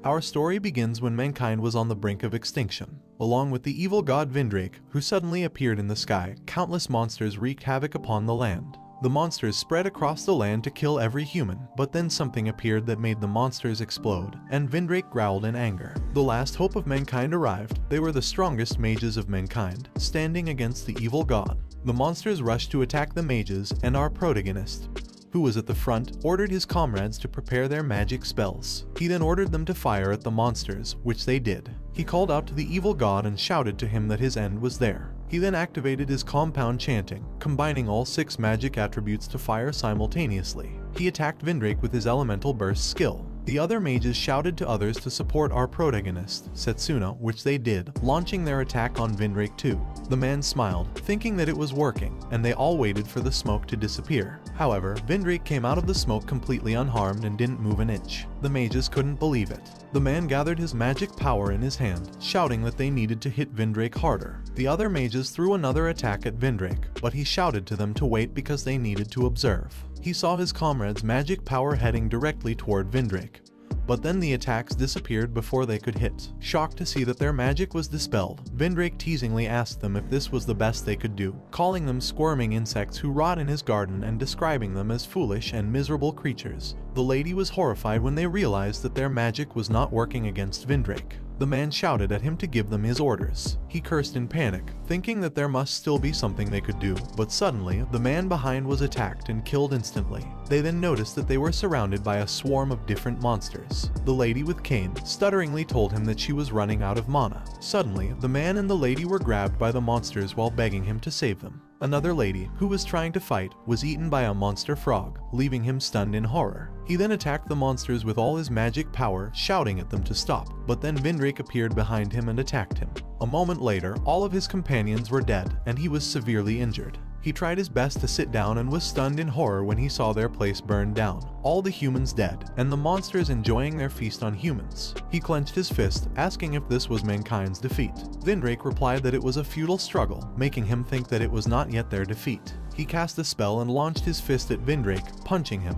Our story begins when mankind was on the brink of extinction. Along with the evil god Vidrak, who suddenly appeared in the sky, countless monsters wreaked havoc upon the land. The monsters spread across the land to kill every human, but then something appeared that made the monsters explode, and Vidrak growled in anger. The last hope of mankind arrived. They were the strongest mages of mankind, standing against the evil god. The monsters rushed to attack the mages, and our protagonist, who was at the front, ordered his comrades to prepare their magic spells. He then ordered them to fire at the monsters, which they did. He called out to the evil god and shouted to him that his end was there. He then activated his compound chanting, combining all 6 magic attributes to fire simultaneously. He attacked Vidrak with his elemental burst skill. The other mages shouted to others to support our protagonist, Setsuna, which they did, launching their attack on Vidrak too. The man smiled, thinking that it was working, and they all waited for the smoke to disappear. However, Vidrak came out of the smoke completely unharmed and didn't move an inch. The mages couldn't believe it. The man gathered his magic power in his hand, shouting that they needed to hit Vidrak harder. The other mages threw another attack at Vidrak, but he shouted to them to wait because they needed to observe. He saw his comrades' magic power heading directly toward Vidrak, but then the attacks disappeared before they could hit. Shocked to see that their magic was dispelled, Vidrak teasingly asked them if this was the best they could do, calling them squirming insects who rot in his garden and describing them as foolish and miserable creatures. The lady was horrified when they realized that their magic was not working against Vidrak. The man shouted at him to give them his orders. He cursed in panic, thinking that there must still be something they could do, but suddenly, the man behind was attacked and killed instantly. They then noticed that they were surrounded by a swarm of different monsters. The lady with cane stutteringly told him that she was running out of mana. Suddenly, the man and the lady were grabbed by the monsters while begging him to save them. Another lady, who was trying to fight, was eaten by a monster frog, leaving him stunned in horror. He then attacked the monsters with all his magic power, shouting at them to stop, but then Vidrak appeared behind him and attacked him. A moment later, all of his companions were dead, and he was severely injured. He tried his best to sit down and was stunned in horror when he saw their place burned down, all the humans dead, and the monsters enjoying their feast on humans. He clenched his fist, asking if this was mankind's defeat. Vidrak replied that it was a futile struggle, making him think that it was not yet their defeat. He cast a spell and launched his fist at Vidrak, punching him,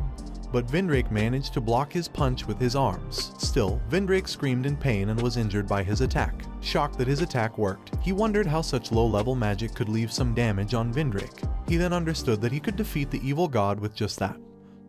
but Vidrak managed to block his punch with his arms. Still, Vidrak screamed in pain and was injured by his attack. Shocked that his attack worked, he wondered how such low-level magic could leave some damage on Vidrak. He then understood that he could defeat the evil god with just that.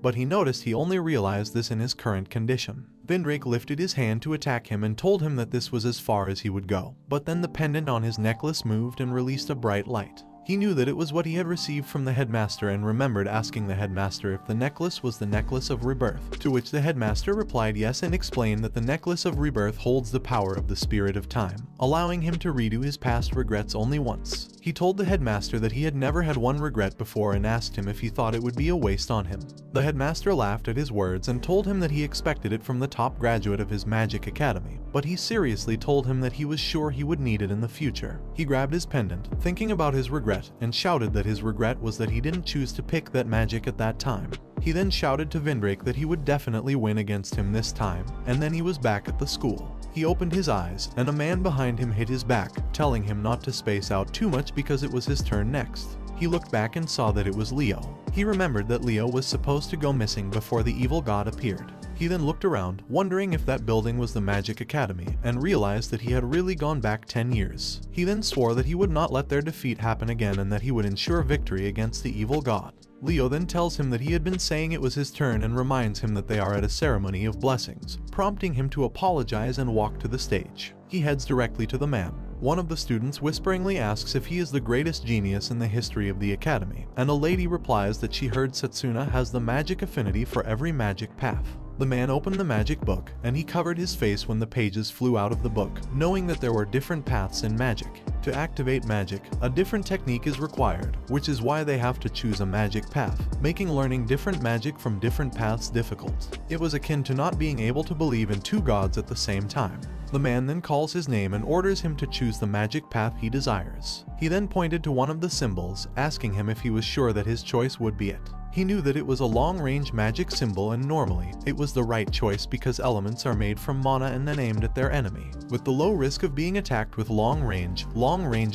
But he noticed he only realized this in his current condition. Vidrak lifted his hand to attack him and told him that this was as far as he would go. But then the pendant on his necklace moved and released a bright light. He knew that it was what he had received from the headmaster and remembered asking the headmaster if the necklace was the necklace of rebirth, to which the headmaster replied yes and explained that the necklace of rebirth holds the power of the spirit of time, allowing him to redo his past regrets only once. He told the headmaster that he had never had one regret before and asked him if he thought it would be a waste on him. The headmaster laughed at his words and told him that he expected it from the top graduate of his magic academy, but he seriously told him that he was sure he would need it in the future. He grabbed his pendant, thinking about his regret, and shouted that his regret was that he didn't choose to pick that magic at that time. He then shouted to Vidrak that he would definitely win against him this time, and then he was back at the school. He opened his eyes, and a man behind him hit his back, telling him not to space out too much because it was his turn next. He looked back and saw that it was Leo. He remembered that Leo was supposed to go missing before the evil god appeared. He then looked around, wondering if that building was the Magic Academy, and realized that he had really gone back 10 years. He then swore that he would not let their defeat happen again and that he would ensure victory against the evil god. Leo then tells him that he had been saying it was his turn and reminds him that they are at a ceremony of blessings, prompting him to apologize and walk to the stage. He heads directly to the man. One of the students whisperingly asks if he is the greatest genius in the history of the academy, and a lady replies that she heard Setsuna has the magic affinity for every magic path. The man opened the magic book, and he covered his face when the pages flew out of the book, knowing that there were different paths in magic. To activate magic, a different technique is required, which is why they have to choose a magic path, making learning different magic from different paths difficult. It was akin to not being able to believe in two gods at the same time. The man then calls his name and orders him to choose the magic path he desires. He then pointed to one of the symbols, asking him if he was sure that his choice would be it. He knew that it was a long-range magic symbol and normally, it was the right choice because elements are made from mana and then aimed at their enemy. With the low risk of being attacked with long-range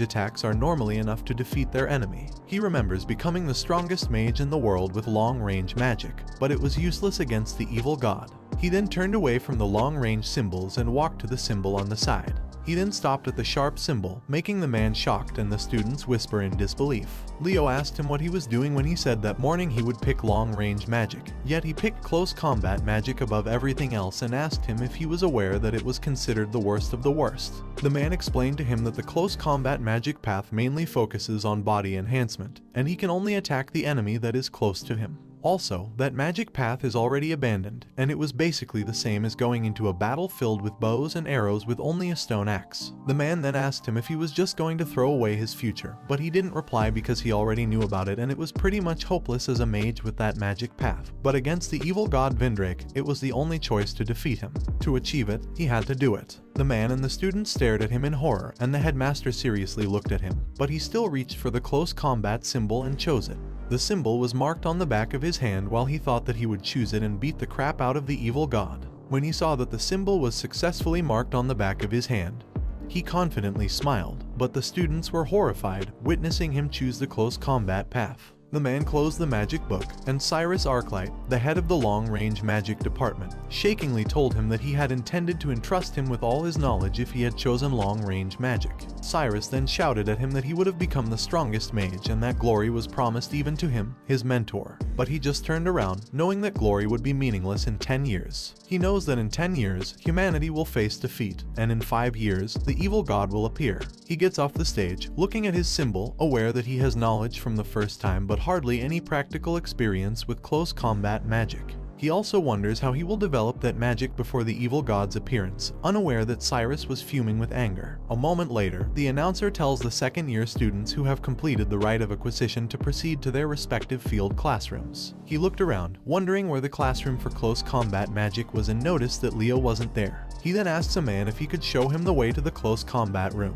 attacks are normally enough to defeat their enemy. He remembers becoming the strongest mage in the world with long-range magic, but it was useless against the evil god. He then turned away from the long-range symbols and walked to the symbol on the side. He then stopped at the sharp symbol, making the man shocked and the students whisper in disbelief. Leo asked him what he was doing when he said that morning he would pick long-range magic, yet he picked close combat magic above everything else and asked him if he was aware that it was considered the worst of the worst. The man explained to him that the close combat magic path mainly focuses on body enhancement, and he can only attack the enemy that is close to him. Also, that magic path is already abandoned, and it was basically the same as going into a battle filled with bows and arrows with only a stone axe. The man then asked him if he was just going to throw away his future, but he didn't reply because he already knew about it and it was pretty much hopeless as a mage with that magic path. But against the evil god Vidrak, it was the only choice to defeat him. To achieve it, he had to do it. The man and the students stared at him in horror, and the headmaster seriously looked at him, but he still reached for the close combat symbol and chose it. The symbol was marked on the back of his hand while he thought that he would choose it and beat the crap out of the evil god. When he saw that the symbol was successfully marked on the back of his hand, he confidently smiled, but the students were horrified, witnessing him choose the close combat path. The man closed the magic book, and Cyrus Arclight, the head of the long-range magic department, shakingly told him that he had intended to entrust him with all his knowledge if he had chosen long-range magic. Cyrus then shouted at him that he would have become the strongest mage and that glory was promised even to him, his mentor. But he just turned around, knowing that glory would be meaningless in 10 years. He knows that in 10 years, humanity will face defeat, and in 5 years, the evil god will appear. He gets off the stage, looking at his symbol, aware that he has knowledge from the first time but hardly any practical experience with close combat magic. He also wonders how he will develop that magic before the evil god's appearance, unaware that Cyrus was fuming with anger. A moment later, the announcer tells the second-year students who have completed the rite of acquisition to proceed to their respective field classrooms. He looked around, wondering where the classroom for close combat magic was and noticed that Leo wasn't there. He then asks a man if he could show him the way to the close combat room.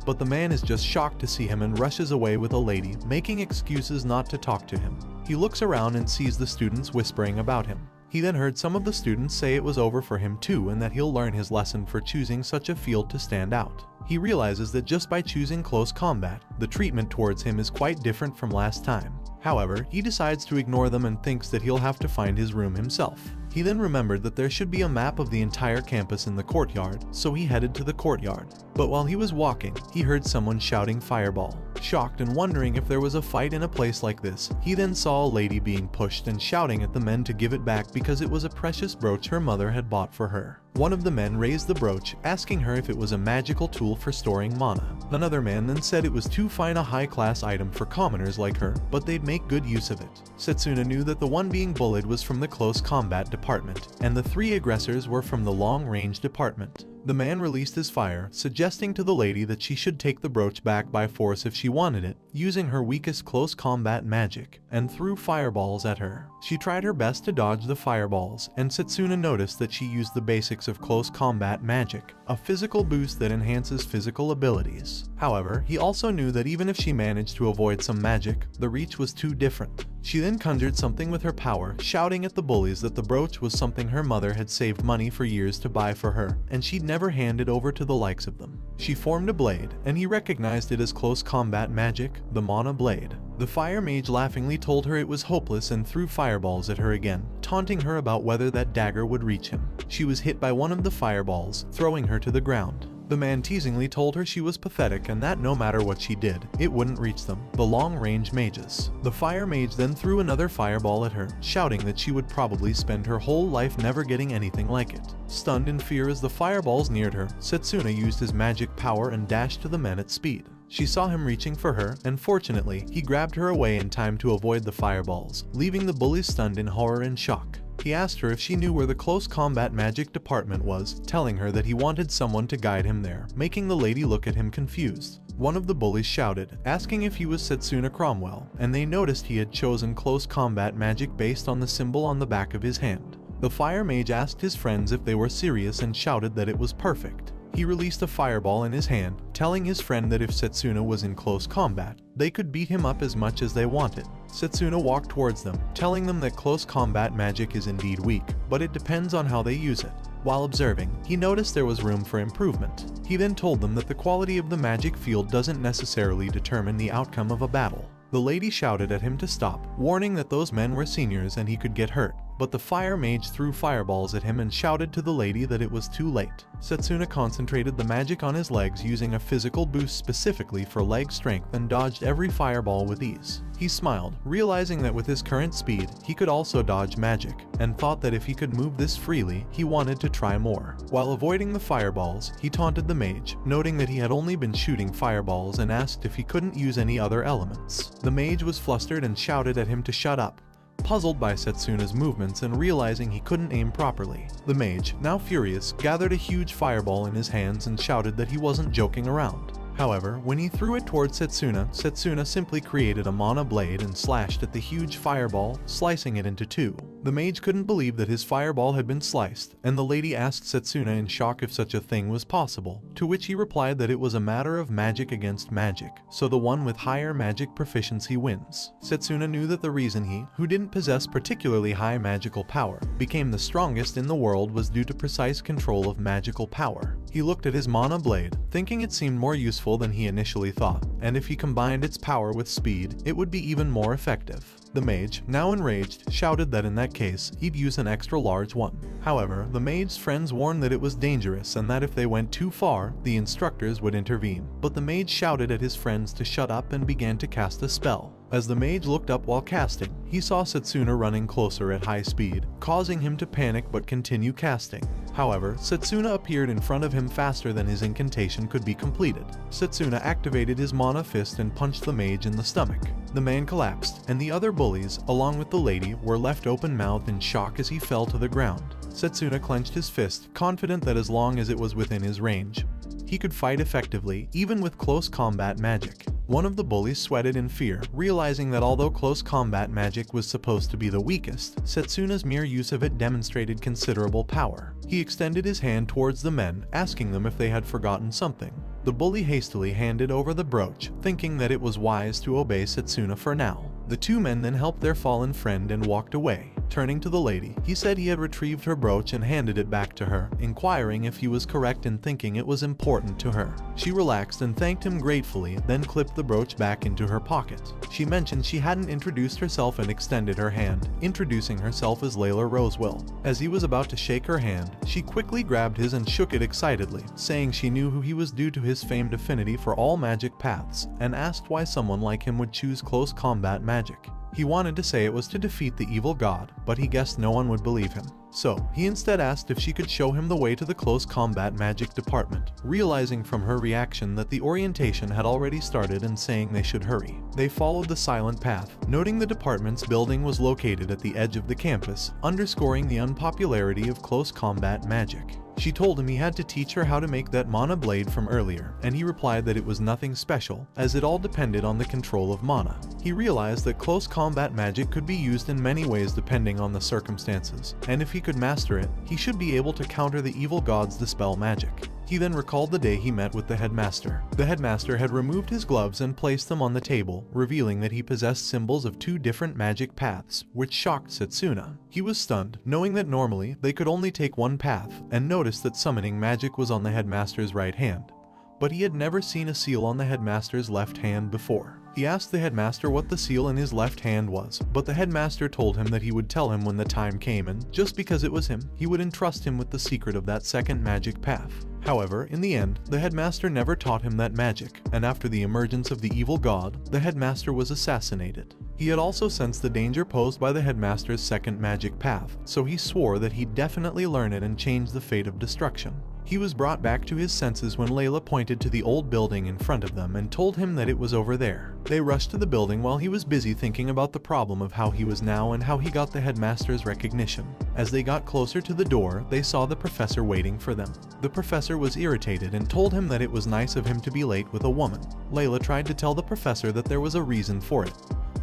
But the man is just shocked to see him and rushes away with a lady, making excuses not to talk to him. He looks around and sees the students whispering about him. He then heard some of the students say it was over for him too and that he'll learn his lesson for choosing such a field to stand out. He realizes that just by choosing close combat, the treatment towards him is quite different from last time. However, he decides to ignore them and thinks that he'll have to find his room himself. He then remembered that there should be a map of the entire campus in the courtyard, so he headed to the courtyard. But while he was walking, he heard someone shouting fireball. Shocked and wondering if there was a fight in a place like this, he then saw a lady being pushed and shouting at the men to give it back because it was a precious brooch her mother had bought for her. One of the men raised the brooch, asking her if it was a magical tool for storing mana. Another man then said it was too fine a high-class item for commoners like her, but they'd make good use of it. Setsuna knew that the one being bullied was from the close combat department, and the 3 aggressors were from the long-range department. The man released his fire, suggesting to the lady that she should take the brooch back by force if she wanted it, using her weakest close combat magic, and threw fireballs at her. She tried her best to dodge the fireballs, and Setsuna noticed that she used the basics of close combat magic, a physical boost that enhances physical abilities. However, he also knew that even if she managed to avoid some magic, the reach was too different. She then conjured something with her power, shouting at the bullies that the brooch was something her mother had saved money for years to buy for her, and she'd never hand it over to the likes of them. She formed a blade, and he recognized it as close combat magic, the Mana Blade. The fire mage laughingly told her it was hopeless and threw fireballs at her again, taunting her about whether that dagger would reach him. She was hit by one of the fireballs, throwing her to the ground. The man teasingly told her she was pathetic and that no matter what she did, it wouldn't reach them, the long-range mages. The fire mage then threw another fireball at her, shouting that she would probably spend her whole life never getting anything like it. Stunned in fear as the fireballs neared her, Setsuna used his magic power and dashed to the men at speed. She saw him reaching for her, and fortunately, he grabbed her away in time to avoid the fireballs, leaving the bullies stunned in horror and shock. He asked her if she knew where the close combat magic department was, telling her that he wanted someone to guide him there, making the lady look at him confused. One of the bullies shouted, asking if he was Setsuna Cromwell, and they noticed he had chosen close combat magic based on the symbol on the back of his hand. The fire mage asked his friends if they were serious and shouted that it was perfect. He released a fireball in his hand, telling his friend that if Setsuna was in close combat, they could beat him up as much as they wanted. Setsuna walked towards them, telling them that close combat magic is indeed weak, but it depends on how they use it. While observing, he noticed there was room for improvement. He then told them that the quality of the magic field doesn't necessarily determine the outcome of a battle. The lady shouted at him to stop, warning that those men were seniors and he could get hurt. but the fire mage threw fireballs at him and shouted to the lady that it was too late. Setsuna concentrated the magic on his legs using a physical boost specifically for leg strength and dodged every fireball with ease. He smiled, realizing that with his current speed, he could also dodge magic, and thought that if he could move this freely, he wanted to try more. While avoiding the fireballs, he taunted the mage, noting that he had only been shooting fireballs and asked if he couldn't use any other elements. The mage was flustered and shouted at him to shut up, puzzled by Setsuna's movements and realizing he couldn't aim properly. The mage, now furious, gathered a huge fireball in his hands and shouted that he wasn't joking around. However, when he threw it towards Setsuna, Setsuna simply created a mana blade and slashed at the huge fireball, slicing it into two. The mage couldn't believe that his fireball had been sliced, and the lady asked Setsuna in shock if such a thing was possible, to which he replied that it was a matter of magic against magic, so the one with higher magic proficiency wins. Setsuna knew that the reason he, who didn't possess particularly high magical power, became the strongest in the world was due to precise control of magical power. He looked at his mana blade, thinking it seemed more useful than he initially thought, and if he combined its power with speed, it would be even more effective. The mage, now enraged, shouted that in that case, he'd use an extra large one. However, the mage's friends warned that it was dangerous and that if they went too far, the instructors would intervene. But the mage shouted at his friends to shut up and began to cast a spell. As the mage looked up while casting, he saw Setsuna running closer at high speed, causing him to panic but continue casting. However, Setsuna appeared in front of him faster than his incantation could be completed. Setsuna activated his mana fist and punched the mage in the stomach. The man collapsed, and the other bullies, along with the lady, were left open-mouthed in shock as he fell to the ground. Setsuna clenched his fist, confident that as long as it was within his range, he could fight effectively, even with close combat magic. One of the bullies sweated in fear, realizing that although close combat magic was supposed to be the weakest, Setsuna's mere use of it demonstrated considerable power. He extended his hand towards the men, asking them if they had forgotten something. The bully hastily handed over the brooch, thinking that it was wise to obey Setsuna for now. The two men then helped their fallen friend and walked away. Turning to the lady, he said he had retrieved her brooch and handed it back to her, inquiring if he was correct in thinking it was important to her. She relaxed and thanked him gratefully, then clipped the brooch back into her pocket. She mentioned she hadn't introduced herself and extended her hand, introducing herself as Layla Rosewell. As he was about to shake her hand, she quickly grabbed his and shook it excitedly, saying she knew who he was due to his famed affinity for all magic paths, and asked why someone like him would choose close combat magic. He wanted to say it was to defeat the evil god, but he guessed no one would believe him. So, he instead asked if she could show him the way to the close combat magic department, realizing from her reaction that the orientation had already started and saying they should hurry. They followed the silent path, noting the department's building was located at the edge of the campus, underscoring the unpopularity of close combat magic. She told him he had to teach her how to make that mana blade from earlier, and he replied that it was nothing special, as it all depended on the control of mana. He realized that close combat magic could be used in many ways depending on the circumstances, and if he could master it, he should be able to counter the evil god's dispel magic. He then recalled the day he met with the headmaster. The headmaster had removed his gloves and placed them on the table, revealing that he possessed symbols of two different magic paths, which shocked Setsuna. He was stunned, knowing that normally they could only take one path, and noticed that summoning magic was on the headmaster's right hand. But he had never seen a seal on the headmaster's left hand before. He asked the headmaster what the seal in his left hand was, but the headmaster told him that he would tell him when the time came, and just because it was him, he would entrust him with the secret of that second magic path. However, in the end, the headmaster never taught him that magic, and after the emergence of the evil god, the headmaster was assassinated. He had also sensed the danger posed by the headmaster's second magic path, so he swore that he'd definitely learn it and change the fate of destruction. He was brought back to his senses when Layla pointed to the old building in front of them and told him that it was over there. They rushed to the building while he was busy thinking about the problem of how he was now and how he got the headmaster's recognition. As they got closer to the door, they saw the professor waiting for them. The professor was irritated and told him that it was nice of him to be late with a woman. Layla tried to tell the professor that there was a reason for it,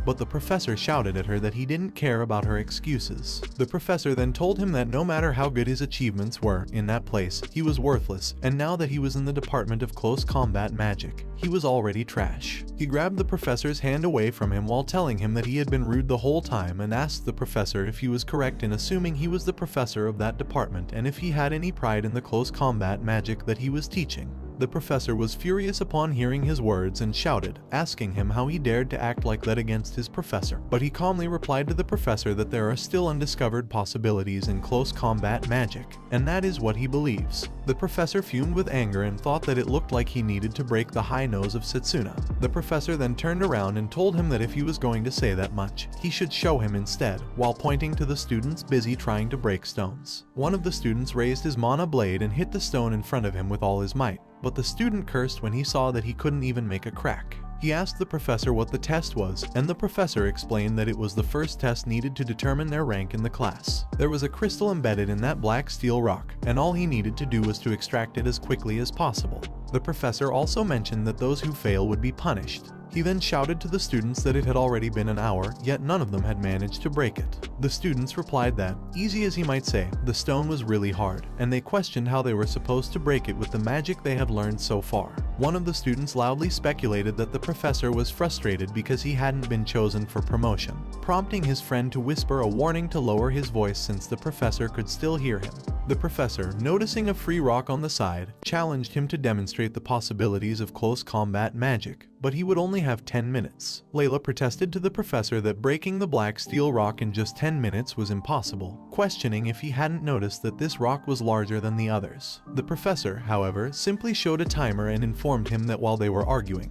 but the professor shouted at her that he didn't care about her excuses. The professor then told him that no matter how good his achievements were in that place, he was worthless, and now that he was in the department of close combat magic, he was already trash. He grabbed the professor's hand away from him while telling him that he had been rude the whole time and asked the professor if he was correct in assuming he was the professor of that department and if he had any pride in the close combat magic that he was teaching. The professor was furious upon hearing his words and shouted, asking him how he dared to act like that against his professor. But he calmly replied to the professor that there are still undiscovered possibilities in close combat magic, and that is what he believes. The professor fumed with anger and thought that it looked like he needed to break the high nose of Setsuna. The professor then turned around and told him that if he was going to say that much, he should show him instead, while pointing to the students busy trying to break stones. One of the students raised his mana blade and hit the stone in front of him with all his might, but the student cursed when he saw that he couldn't even make a crack. He asked the professor what the test was, and the professor explained that it was the first test needed to determine their rank in the class. There was a crystal embedded in that black steel rock, and all he needed to do was to extract it as quickly as possible. The professor also mentioned that those who fail would be punished. He then shouted to the students that it had already been an hour, yet none of them had managed to break it. The students replied that, easy as he might say, the stone was really hard, and they questioned how they were supposed to break it with the magic they had learned so far. One of the students loudly speculated that the professor was frustrated because he hadn't been chosen for promotion, prompting his friend to whisper a warning to lower his voice since the professor could still hear him. The professor, noticing a free rock on the side, challenged him to demonstrate the possibilities of close combat magic, but he would only have 10 minutes. Layla protested to the professor that breaking the black steel rock in just 10 minutes was impossible, questioning if he hadn't noticed that this rock was larger than the others. The professor, however, simply showed a timer and informed him that while they were arguing,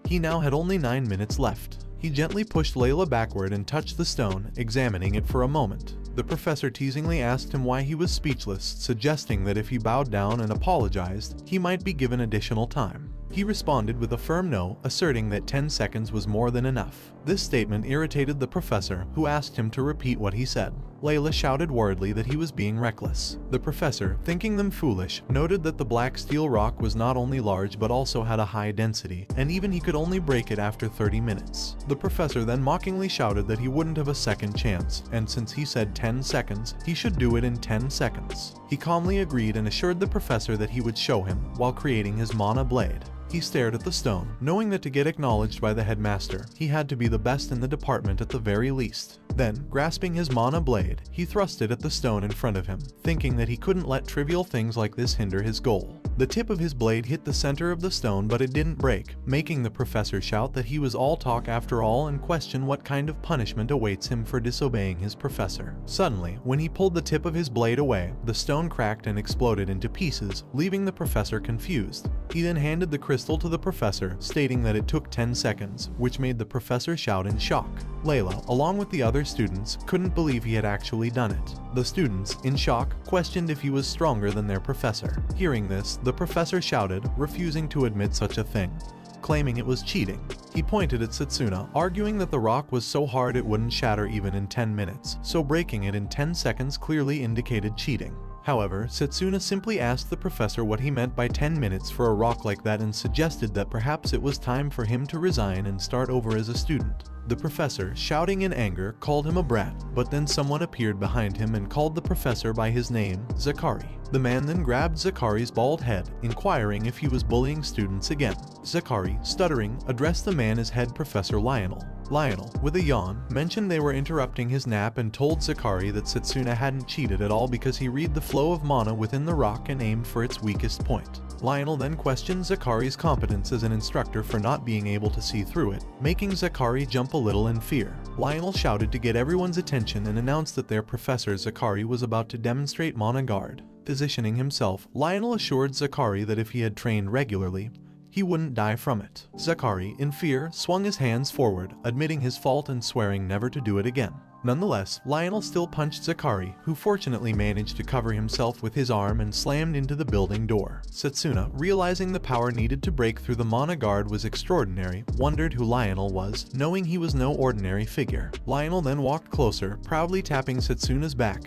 he now had only 9 minutes left. He gently pushed Layla backward and touched the stone, examining it for a moment. The professor teasingly asked him why he was speechless, suggesting that if he bowed down and apologized, he might be given additional time. He responded with a firm no, asserting that 10 seconds was more than enough. This statement irritated the professor, who asked him to repeat what he said. Layla shouted worriedly that he was being reckless. The professor, thinking them foolish, noted that the black steel rock was not only large but also had a high density, and even he could only break it after 30 minutes. The professor then mockingly shouted that he wouldn't have a second chance, and since he said 10 seconds, he should do it in 10 seconds. He calmly agreed and assured the professor that he would show him, while creating his mana blade. He stared at the stone, knowing that to get acknowledged by the headmaster, he had to be the best in the department at the very least. Then, grasping his mana blade, he thrust it at the stone in front of him, thinking that he couldn't let trivial things like this hinder his goal. The tip of his blade hit the center of the stone, but it didn't break, making the professor shout that he was all talk after all and question what kind of punishment awaits him for disobeying his professor. Suddenly, when he pulled the tip of his blade away, the stone cracked and exploded into pieces, leaving the professor confused. He then handed the crystal to the professor, stating that it took 10 seconds, which made the professor shout in shock. Layla, along with the other students, couldn't believe he had actually done it. The students, in shock, questioned if he was stronger than their professor. Hearing this, the professor shouted, refusing to admit such a thing, claiming it was cheating. He pointed at Setsuna, arguing that the rock was so hard it wouldn't shatter even in 10 minutes, so breaking it in 10 seconds clearly indicated cheating. However, Setsuna simply asked the professor what he meant by 10 minutes for a rock like that and suggested that perhaps it was time for him to resign and start over as a student. The professor, shouting in anger, called him a brat, but then someone appeared behind him and called the professor by his name, Zakari. The man then grabbed Zakari's bald head, inquiring if he was bullying students again. Zakari, stuttering, addressed the man as head professor Lionel. Lionel, with a yawn, mentioned they were interrupting his nap and told Zakari that Setsuna hadn't cheated at all because he read the flow of mana within the rock and aimed for its weakest point. Lionel then questioned Zakari's competence as an instructor for not being able to see through it, making Zakari jump a little in fear. Lionel shouted to get everyone's attention and announced that their professor Zakari was about to demonstrate Mana Guard. Positioning himself, Lionel assured Zakari that if he had trained regularly, he wouldn't die from it. Zakari, in fear, swung his hands forward, admitting his fault and swearing never to do it again. Nonetheless, Lionel still punched Zakari, who fortunately managed to cover himself with his arm and slammed into the building door. Setsuna, realizing the power needed to break through the Mana Guard was extraordinary, wondered who Lionel was, knowing he was no ordinary figure. Lionel then walked closer, proudly tapping Setsuna's back,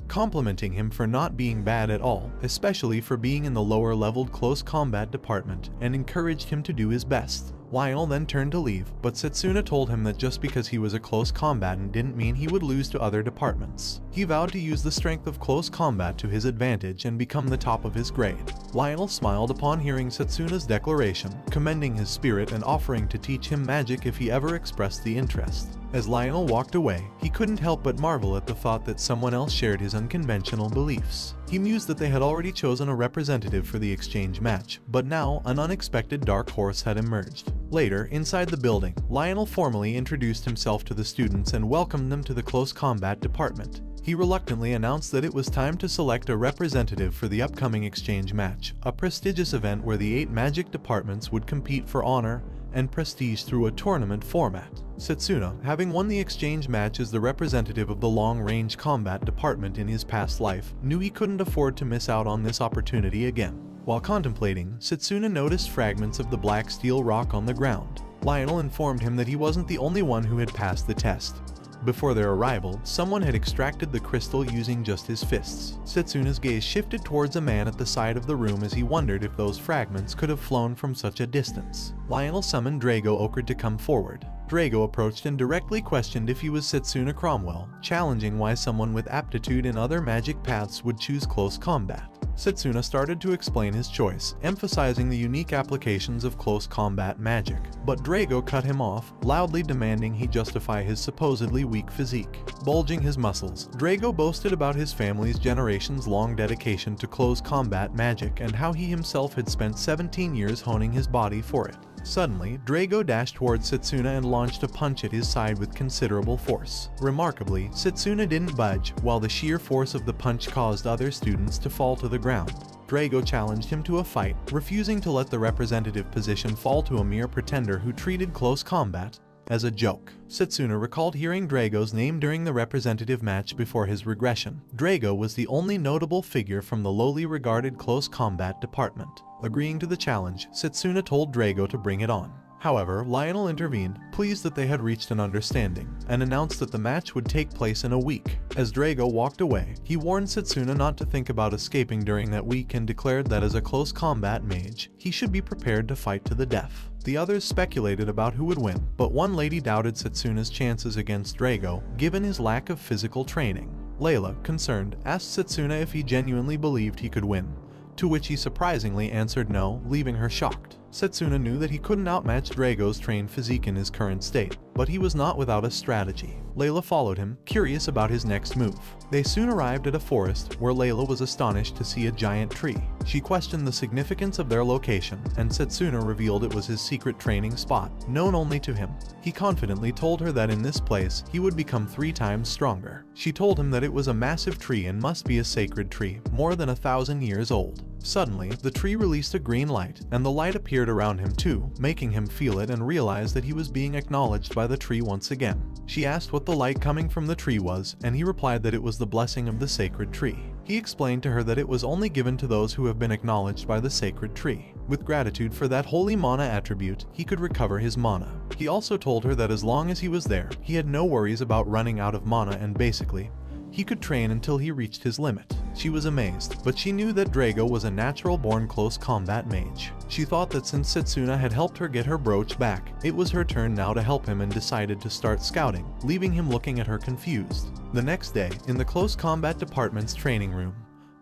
complimenting him for not being bad at all, especially for being in the lower-leveled close combat department, and encouraged him to do his best. Lionel then turned to leave, but Setsuna told him that just because he was a close combatant didn't mean he would lose to other departments. He vowed to use the strength of close combat to his advantage and become the top of his grade. Lionel smiled upon hearing Setsuna's declaration, commending his spirit and offering to teach him magic if he ever expressed the interest. As Lionel walked away, he couldn't help but marvel at the thought that someone else shared his unconventional beliefs. He mused that they had already chosen a representative for the exchange match, but now an unexpected dark horse had emerged. Later, inside the building, Lionel formally introduced himself to the students and welcomed them to the close combat department. He reluctantly announced that it was time to select a representative for the upcoming exchange match, a prestigious event where the 8 magic departments would compete for honor and prestige through a tournament format. Setsuna, having won the exchange match as the representative of the long-range combat department in his past life, knew he couldn't afford to miss out on this opportunity again. While contemplating, Setsuna noticed fragments of the black steel rock on the ground. Lionel informed him that he wasn't the only one who had passed the test. Before their arrival, someone had extracted the crystal using just his fists. Setsuna's gaze shifted towards a man at the side of the room as he wondered if those fragments could have flown from such a distance. Lionel summoned Drago Okard to come forward. Drago approached and directly questioned if he was Setsuna Cromwell, challenging why someone with aptitude in other magic paths would choose close combat. Setsuna started to explain his choice, emphasizing the unique applications of close combat magic, but Drago cut him off, loudly demanding he justify his supposedly weak physique. Bulging his muscles, Drago boasted about his family's generations-long dedication to close combat magic and how he himself had spent 17 years honing his body for it. Suddenly, Drago dashed towards Setsuna and launched a punch at his side with considerable force. Remarkably, Setsuna didn't budge, while the sheer force of the punch caused other students to fall to the ground. Drago challenged him to a fight, refusing to let the representative position fall to a mere pretender who treated close combat as a joke. Setsuna recalled hearing Drago's name during the representative match before his regression. Drago was the only notable figure from the lowly regarded close combat department. Agreeing to the challenge, Setsuna told Drago to bring it on. However, Lionel intervened, pleased that they had reached an understanding, and announced that the match would take place in a week. As Drago walked away, he warned Setsuna not to think about escaping during that week and declared that as a close combat mage, he should be prepared to fight to the death. The others speculated about who would win, but one lady doubted Setsuna's chances against Drago, given his lack of physical training. Layla, concerned, asked Setsuna if he genuinely believed he could win, to which he surprisingly answered no, leaving her shocked. Setsuna knew that he couldn't outmatch Drago's trained physique in his current state, but he was not without a strategy. Layla followed him, curious about his next move. They soon arrived at a forest, where Layla was astonished to see a giant tree. She questioned the significance of their location, and Setsuna revealed it was his secret training spot, known only to him. He confidently told her that in this place, he would become 3 times stronger. She told him that it was a massive tree and must be a sacred tree, more than 1,000 years old. Suddenly, the tree released a green light, and the light appeared around him too, making him feel it and realize that he was being acknowledged by the tree once again. She asked what the light coming from the tree was, and he replied that it was the blessing of the sacred tree. He explained to her that it was only given to those who have been acknowledged by the sacred tree. With gratitude for that holy mana attribute, he could recover his mana. He also told her that as long as he was there, he had no worries about running out of mana and basically, he could train until he reached his limit. She was amazed, but she knew that Drago was a natural-born close combat mage. She thought that since Setsuna had helped her get her brooch back, it was her turn now to help him and decided to start scouting, leaving him looking at her confused. The next day, in the close combat department's training room,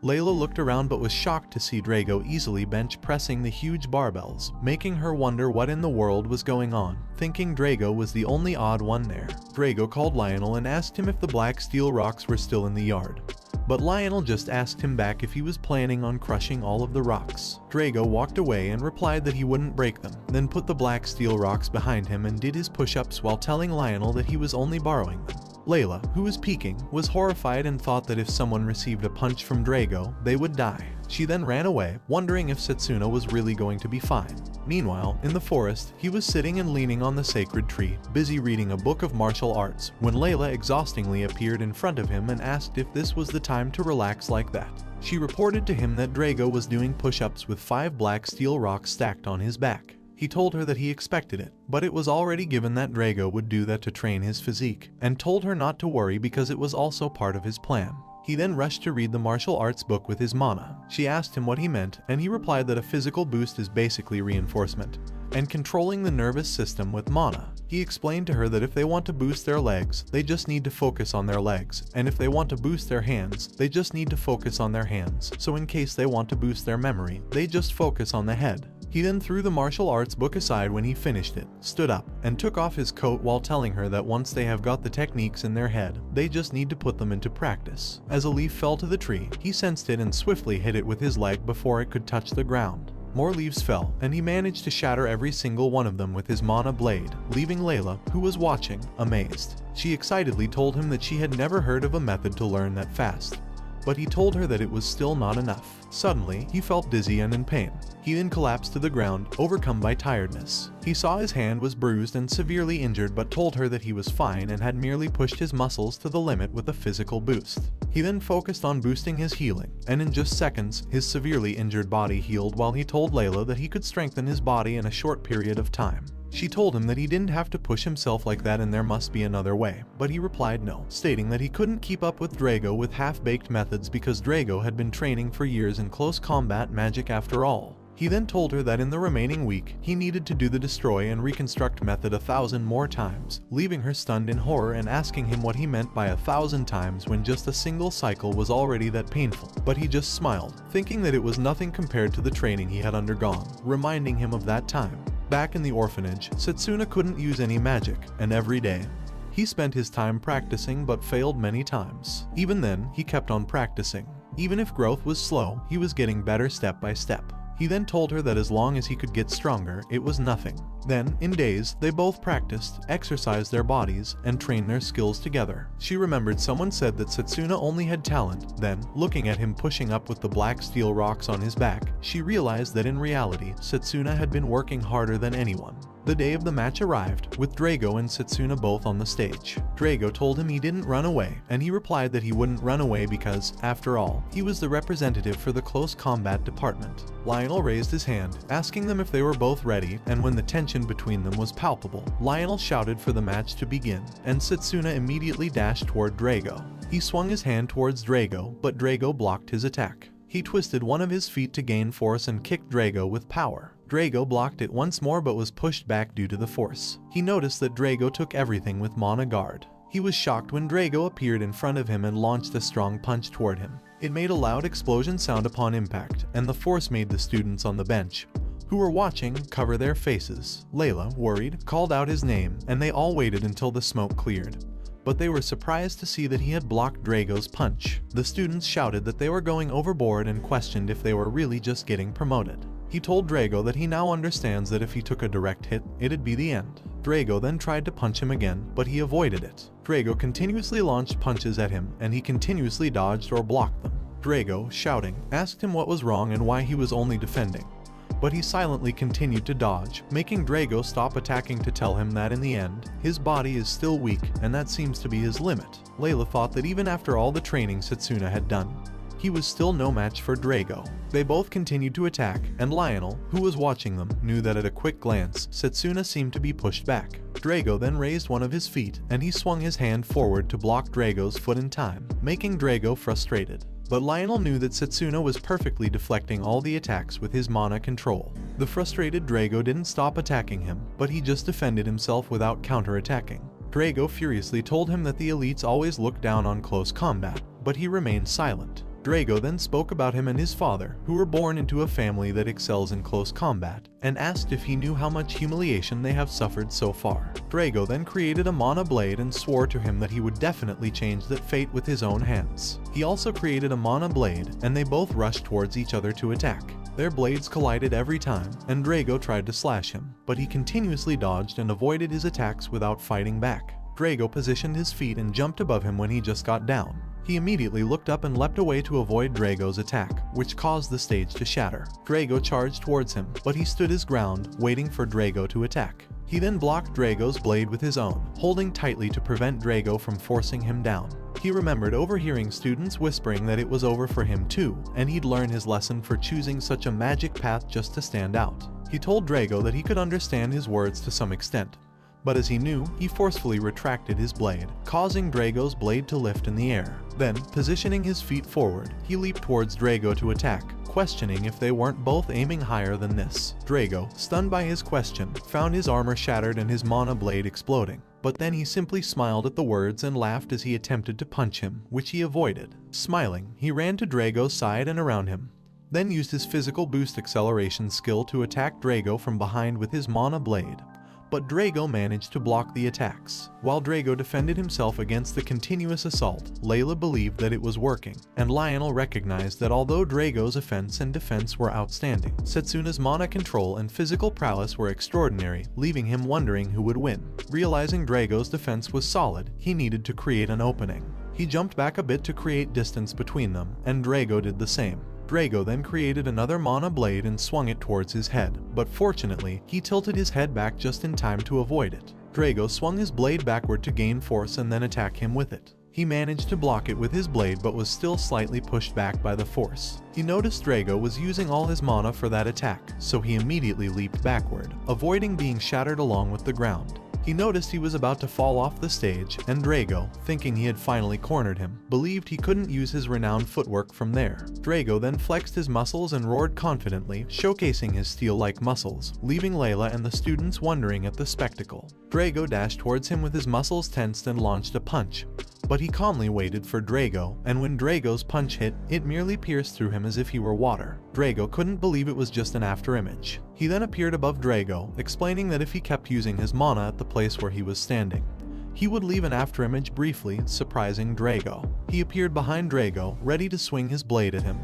Layla looked around but was shocked to see Drago easily bench pressing the huge barbells, making her wonder what in the world was going on. Thinking Drago was the only odd one there, Drago called Lionel and asked him if the black steel rocks were still in the yard. But Lionel just asked him back if he was planning on crushing all of the rocks. Drago walked away and replied that he wouldn't break them, then put the black steel rocks behind him and did his push-ups while telling Lionel that he was only borrowing them. Layla, who was peeking, was horrified and thought that if someone received a punch from Drago, they would die. She then ran away, wondering if Setsuna was really going to be fine. Meanwhile, in the forest, he was sitting and leaning on the sacred tree, busy reading a book of martial arts, when Layla exhaustingly appeared in front of him and asked if this was the time to relax like that. She reported to him that Drago was doing push-ups with 5 black steel rocks stacked on his back. He told her that he expected it, but it was already given that Drago would do that to train his physique, and told her not to worry because it was also part of his plan. He then rushed to read the martial arts book with his mana. She asked him what he meant, and he replied that a physical boost is basically reinforcement, and controlling the nervous system with mana. He explained to her that if they want to boost their legs, they just need to focus on their legs, and if they want to boost their hands, they just need to focus on their hands, so in case they want to boost their memory, they just focus on the head. He then threw the martial arts book aside when he finished it, stood up, and took off his coat while telling her that once they have got the techniques in their head, they just need to put them into practice. As a leaf fell to the tree, he sensed it and swiftly hit it with his leg before it could touch the ground. More leaves fell, and he managed to shatter every single one of them with his mana blade, leaving Layla, who was watching, amazed. She excitedly told him that she had never heard of a method to learn that fast. But he told her that it was still not enough. Suddenly, he felt dizzy and in pain. He then collapsed to the ground, overcome by tiredness. He saw his hand was bruised and severely injured but told her that he was fine and had merely pushed his muscles to the limit with a physical boost. He then focused on boosting his healing, and in just seconds, his severely injured body healed while he told Layla that he could strengthen his body in a short period of time. She told him that he didn't have to push himself like that and there must be another way, but he replied no, stating that he couldn't keep up with Drago with half-baked methods because Drago had been training for years in close combat magic after all. He then told her that in the remaining week, he needed to do the destroy and reconstruct method 1,000 more times, leaving her stunned in horror and asking him what he meant by 1,000 times when just a single cycle was already that painful. But he just smiled, thinking that it was nothing compared to the training he had undergone, reminding him of that time. Back in the orphanage, Setsuna couldn't use any magic, and every day, he spent his time practicing but failed many times. Even then, he kept on practicing. Even if growth was slow, he was getting better step by step. He then told her that as long as he could get stronger, it was nothing. Then, in days, they both practiced, exercised their bodies, and trained their skills together. She remembered someone said that Setsuna only had talent. Then, looking at him pushing up with the black steel rocks on his back, she realized that in reality, Setsuna had been working harder than anyone. The day of the match arrived, with Drago and Setsuna both on the stage. Drago told him he didn't run away, and he replied that he wouldn't run away because, after all, he was the representative for the close combat department. Lionel raised his hand, asking them if they were both ready, and when the tension between them was palpable, Lionel shouted for the match to begin, and Setsuna immediately dashed toward Drago. He swung his hand towards Drago, but Drago blocked his attack. He twisted one of his feet to gain force and kicked Drago with power. Drago blocked it once more but was pushed back due to the force. He noticed that Drago took everything with mana guard. He was shocked when Drago appeared in front of him and launched a strong punch toward him. It made a loud explosion sound upon impact, and the force made the students on the bench, who were watching, cover their faces. Layla, worried, called out his name, and they all waited until the smoke cleared. But they were surprised to see that he had blocked Drago's punch. The students shouted that they were going overboard and questioned if they were really just getting promoted. He told Drago that he now understands that if he took a direct hit, it'd be the end. Drago then tried to punch him again, but he avoided it. Drago continuously launched punches at him, and he continuously dodged or blocked them. Drago, shouting, asked him what was wrong and why he was only defending. But he silently continued to dodge, making Drago stop attacking to tell him that in the end, his body is still weak and that seems to be his limit. Layla thought that even after all the training Setsuna had done, he was still no match for Drago. They both continued to attack, and Lionel, who was watching them, knew that at a quick glance, Setsuna seemed to be pushed back. Drago then raised one of his feet, and he swung his hand forward to block Drago's foot in time, making Drago frustrated. But Lionel knew that Setsuna was perfectly deflecting all the attacks with his mana control. The frustrated Drago didn't stop attacking him, but he just defended himself without counter-attacking. Drago furiously told him that the elites always look down on close combat, but he remained silent. Drago then spoke about him and his father, who were born into a family that excels in close combat, and asked if he knew how much humiliation they have suffered so far. Drago then created a mana blade and swore to him that he would definitely change that fate with his own hands. He also created a mana blade, and they both rushed towards each other to attack. Their blades collided every time, and Drago tried to slash him, but he continuously dodged and avoided his attacks without fighting back. Drago positioned his feet and jumped above him when he just got down. He immediately looked up and leapt away to avoid Drago's attack, which caused the stage to shatter. Drago charged towards him, but he stood his ground, waiting for Drago to attack. He then blocked Drago's blade with his own, holding tightly to prevent Drago from forcing him down. He remembered overhearing students whispering that it was over for him too, and he'd learn his lesson for choosing such a magic path just to stand out. He told Drago that he could understand his words to some extent, but as he knew, he forcefully retracted his blade, causing Drago's blade to lift in the air. Then, positioning his feet forward, he leaped towards Drago to attack, questioning if they weren't both aiming higher than this. Drago, stunned by his question, found his armor shattered and his mana blade exploding. But then he simply smiled at the words and laughed as he attempted to punch him, which he avoided. Smiling, he ran to Drago's side and around him, then used his physical boost acceleration skill to attack Drago from behind with his mana blade. But Drago managed to block the attacks. While Drago defended himself against the continuous assault, Layla believed that it was working, and Lionel recognized that although Drago's offense and defense were outstanding, Setsuna's mana control and physical prowess were extraordinary, leaving him wondering who would win. Realizing Drago's defense was solid, he needed to create an opening. He jumped back a bit to create distance between them, and Drago did the same. Drago then created another mana blade and swung it towards his head, but fortunately, he tilted his head back just in time to avoid it. Drago swung his blade backward to gain force and then attack him with it. He managed to block it with his blade but was still slightly pushed back by the force. He noticed Drago was using all his mana for that attack, so he immediately leaped backward, avoiding being shattered along with the ground. He noticed he was about to fall off the stage, and Drago, thinking he had finally cornered him, believed he couldn't use his renowned footwork from there. Drago then flexed his muscles and roared confidently, showcasing his steel-like muscles, leaving Layla and the students wondering at the spectacle. Drago dashed towards him with his muscles tensed and launched a punch. But he calmly waited for Drago, and when Drago's punch hit, it merely pierced through him as if he were water. Drago couldn't believe it was just an afterimage. He then appeared above Drago, explaining that if he kept using his mana at the place where he was standing, he would leave an afterimage briefly, surprising Drago. He appeared behind Drago, ready to swing his blade at him.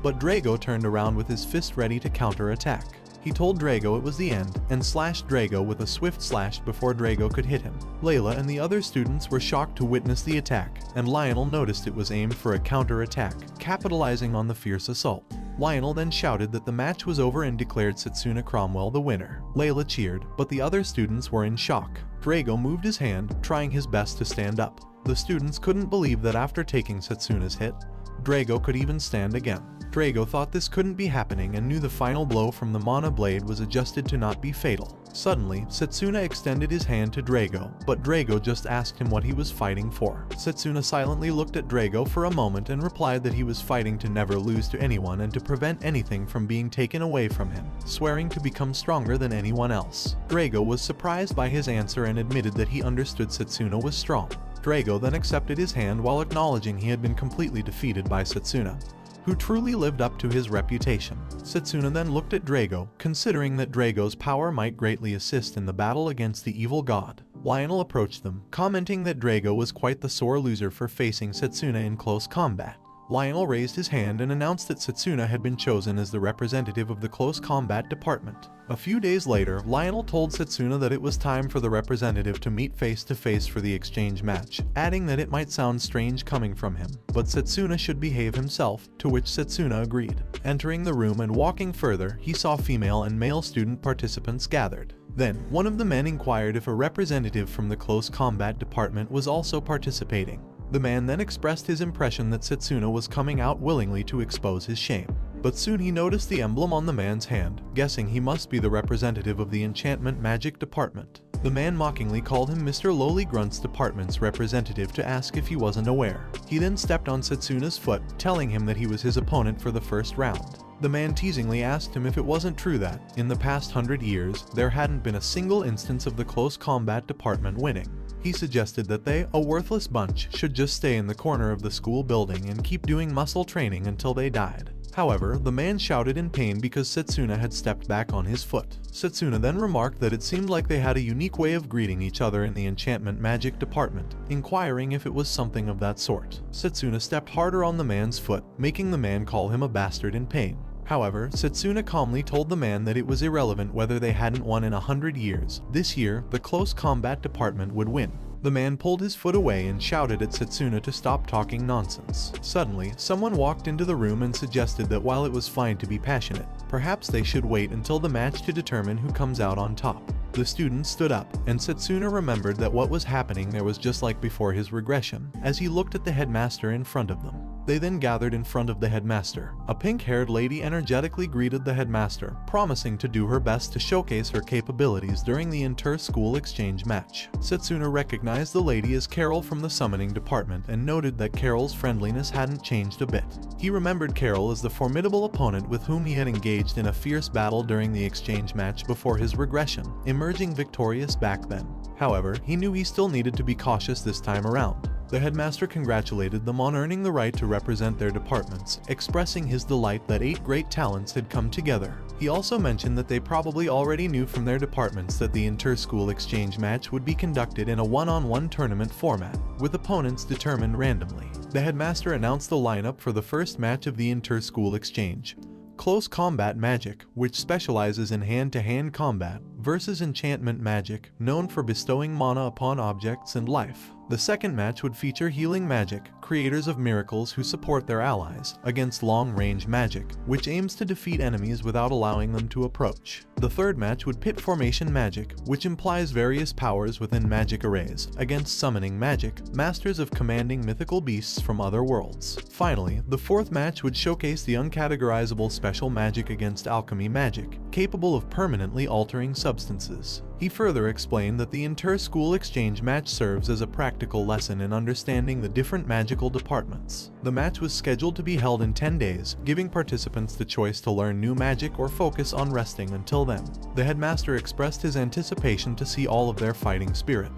But Drago turned around with his fist ready to counterattack. He told Drago it was the end, and slashed Drago with a swift slash before Drago could hit him. Layla and the other students were shocked to witness the attack, and Lionel noticed it was aimed for a counter-attack, capitalizing on the fierce assault. Lionel then shouted that the match was over and declared Setsuna Cromwell the winner. Layla cheered, but the other students were in shock. Drago moved his hand, trying his best to stand up. The students couldn't believe that after taking Setsuna's hit, Drago could even stand again. Drago thought this couldn't be happening and knew the final blow from the mana blade was adjusted to not be fatal. Suddenly, Setsuna extended his hand to Drago, but Drago just asked him what he was fighting for. Setsuna silently looked at Drago for a moment and replied that he was fighting to never lose to anyone and to prevent anything from being taken away from him, swearing to become stronger than anyone else. Drago was surprised by his answer and admitted that he understood Setsuna was strong. Drago then accepted his hand while acknowledging he had been completely defeated by Setsuna, who truly lived up to his reputation. Setsuna then looked at Drago, considering that Drago's power might greatly assist in the battle against the evil god. Lionel approached them, commenting that Drago was quite the sore loser for facing Setsuna in close combat. Lionel raised his hand and announced that Setsuna had been chosen as the representative of the close combat department. A few days later, Lionel told Setsuna that it was time for the representative to meet face to face for the exchange match, adding that it might sound strange coming from him, but Setsuna should behave himself, to which Setsuna agreed. Entering the room and walking further, he saw female and male student participants gathered. Then, one of the men inquired if a representative from the close combat department was also participating. The man then expressed his impression that Setsuna was coming out willingly to expose his shame. But soon he noticed the emblem on the man's hand, guessing he must be the representative of the enchantment magic department. The man mockingly called him Mr. Lowly Grunt's department's representative to ask if he wasn't aware. He then stepped on Setsuna's foot, telling him that he was his opponent for the first round. The man teasingly asked him if it wasn't true that, in the past 100 years, there hadn't been a single instance of the close combat department winning. He suggested that they, a worthless bunch, should just stay in the corner of the school building and keep doing muscle training until they died. However, the man shouted in pain because Setsuna had stepped back on his foot. Setsuna then remarked that it seemed like they had a unique way of greeting each other in the enchantment magic department, inquiring if it was something of that sort. Setsuna stepped harder on the man's foot, making the man call him a bastard in pain. However, Setsuna calmly told the man that it was irrelevant whether they hadn't won in 100 years. This year, the close combat department would win. The man pulled his foot away and shouted at Setsuna to stop talking nonsense. Suddenly, someone walked into the room and suggested that while it was fine to be passionate, perhaps they should wait until the match to determine who comes out on top. The students stood up, and Setsuna remembered that what was happening there was just like before his regression, as he looked at the headmaster in front of them. They then gathered in front of the headmaster. A pink-haired lady energetically greeted the headmaster, promising to do her best to showcase her capabilities during the inter-school exchange match. Setsuna recognized the lady as Carol from the summoning department and noted that Carol's friendliness hadn't changed a bit. He remembered Carol as the formidable opponent with whom he had engaged in a fierce battle during the exchange match before his regression, emerging victorious back then. However, he knew he still needed to be cautious this time around. The headmaster congratulated them on earning the right to represent their departments, expressing his delight that 8 great talents had come together. He also mentioned that they probably already knew from their departments that the inter-school exchange match would be conducted in a one-on-one tournament format, with opponents determined randomly. The headmaster announced the lineup for the first match of the inter-school exchange. Close Combat Magic, which specializes in hand-to-hand combat, versus Enchantment Magic, known for bestowing mana upon objects and life. The second match would feature Healing Magic, creators of miracles who support their allies, against Long-Range Magic, which aims to defeat enemies without allowing them to approach. The third match would pit Formation Magic, which implies various powers within magic arrays, against Summoning Magic, masters of commanding mythical beasts from other worlds. Finally, the fourth match would showcase the uncategorizable Special Magic against Alchemy Magic, capable of permanently altering substances. He further explained that the inter-school exchange match serves as a practical lesson in understanding the different magical departments. The match was scheduled to be held in 10 days, giving participants the choice to learn new magic or focus on resting until then. The headmaster expressed his anticipation to see all of their fighting spirit,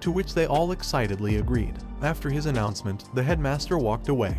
to which they all excitedly agreed. After his announcement, the headmaster walked away,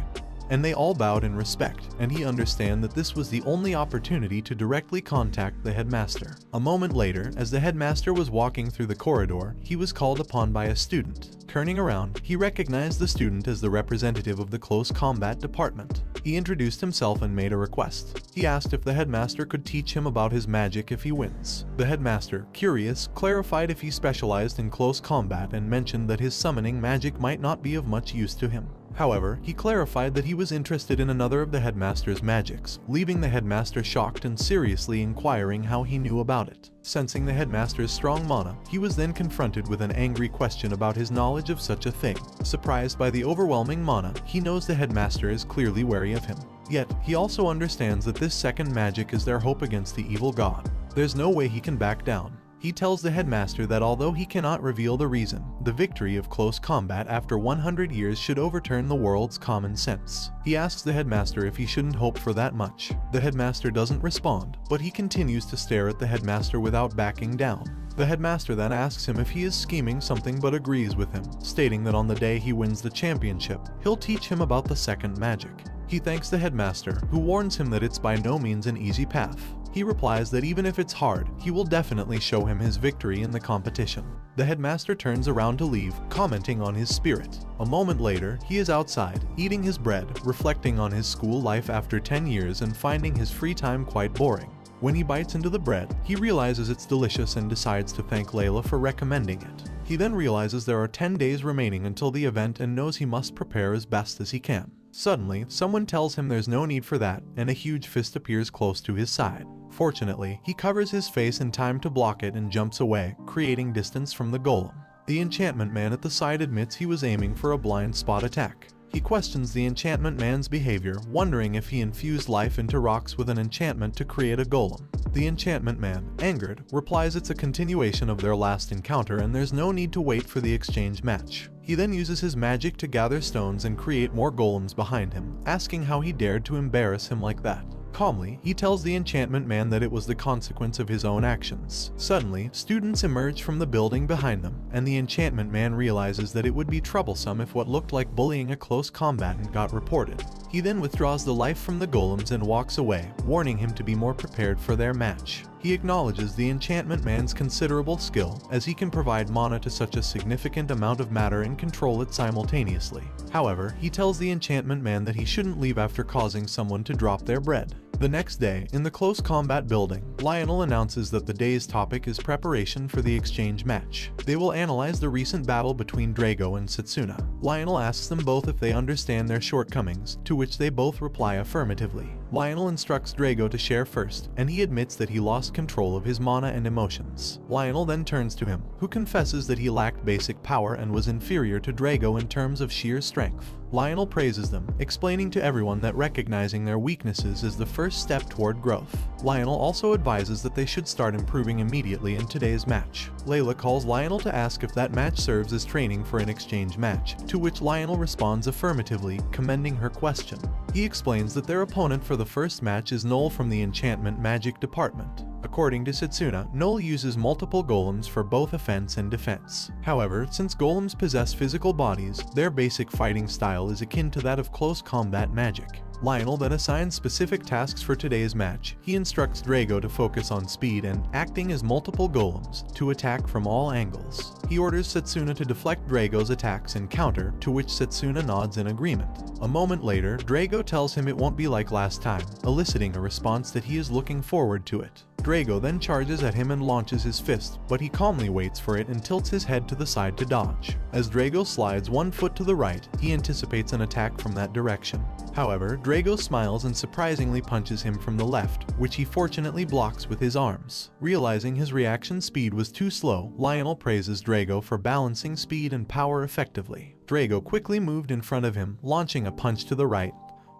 and they all bowed in respect, and he understood that this was the only opportunity to directly contact the headmaster. A moment later, as the headmaster was walking through the corridor, he was called upon by a student. Turning around, he recognized the student as the representative of the Close Combat Department. He introduced himself and made a request. He asked if the headmaster could teach him about his magic if he wins. The headmaster, curious, clarified if he specialized in close combat and mentioned that his summoning magic might not be of much use to him. However, he clarified that he was interested in another of the headmaster's magics, leaving the headmaster shocked and seriously inquiring how he knew about it. Sensing the headmaster's strong mana, he was then confronted with an angry question about his knowledge of such a thing. Surprised by the overwhelming mana, he knows the headmaster is clearly wary of him. Yet, he also understands that this second magic is their hope against the evil god. There's no way he can back down. He tells the headmaster that although he cannot reveal the reason, the victory of close combat after 100 years should overturn the world's common sense. He asks the headmaster if he shouldn't hope for that much. The headmaster doesn't respond, but he continues to stare at the headmaster without backing down. The headmaster then asks him if he is scheming something but agrees with him, stating that on the day he wins the championship, he'll teach him about the second magic. He thanks the headmaster, who warns him that it's by no means an easy path. He replies that even if it's hard, he will definitely show him his victory in the competition. The headmaster turns around to leave, commenting on his spirit. A moment later, he is outside, eating his bread, reflecting on his school life after 10 years and finding his free time quite boring. When he bites into the bread, he realizes it's delicious and decides to thank Layla for recommending it. He then realizes there are 10 days remaining until the event and knows he must prepare as best as he can. Suddenly, someone tells him there's no need for that, and a huge fist appears close to his side. Fortunately, he covers his face in time to block it and jumps away, creating distance from the golem. The enchantment man at the side admits he was aiming for a blind spot attack. He questions the enchantment man's behavior, wondering if he infused life into rocks with an enchantment to create a golem. The enchantment man, angered, replies it's a continuation of their last encounter and there's no need to wait for the exchange match. He then uses his magic to gather stones and create more golems behind him, asking how he dared to embarrass him like that. Calmly, he tells the enchantment man that it was the consequence of his own actions. Suddenly, students emerge from the building behind them, and the enchantment man realizes that it would be troublesome if what looked like bullying a close combatant got reported. He then withdraws the life from the golems and walks away, warning him to be more prepared for their match. He acknowledges the enchantment man's considerable skill, as he can provide mana to such a significant amount of matter and control it simultaneously. However, he tells the enchantment man that he shouldn't leave after causing someone to drop their bread. The next day, in the close combat building, Lionel announces that the day's topic is preparation for the exchange match. They will analyze the recent battle between Drago and Setsuna. Lionel asks them both if they understand their shortcomings, to which they both reply affirmatively. Lionel instructs Drago to share first, and he admits that he lost control of his mana and emotions. Lionel then turns to him, who confesses that he lacked basic power and was inferior to Drago in terms of sheer strength. Lionel praises them, explaining to everyone that recognizing their weaknesses is the first step toward growth. Lionel also advises that they should start improving immediately in today's match. Layla calls Lionel to ask if that match serves as training for an exchange match, to which Lionel responds affirmatively, commending her question. He explains that their opponent for the first match is Noel from the Enchantment Magic Department. According to Setsuna, Noel uses multiple golems for both offense and defense. However, since golems possess physical bodies, their basic fighting style is akin to that of close combat magic. Lionel then assigns specific tasks for today's match. He instructs Drago to focus on speed and, acting as multiple golems, to attack from all angles. He orders Setsuna to deflect Drago's attacks and counter, to which Setsuna nods in agreement. A moment later, Drago tells him it won't be like last time, eliciting a response that he is looking forward to it. Drago then charges at him and launches his fist, but he calmly waits for it and tilts his head to the side to dodge. As Drago slides one foot to the right, he anticipates an attack from that direction. However, Drago smiles and surprisingly punches him from the left, which he fortunately blocks with his arms. Realizing his reaction speed was too slow, Lionel praises Drago for balancing speed and power effectively. Drago quickly moved in front of him, launching a punch to the right,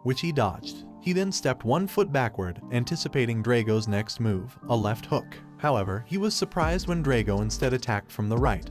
which he dodged. He then stepped one foot backward, anticipating Drago's next move, a left hook. However, he was surprised when Drago instead attacked from the right,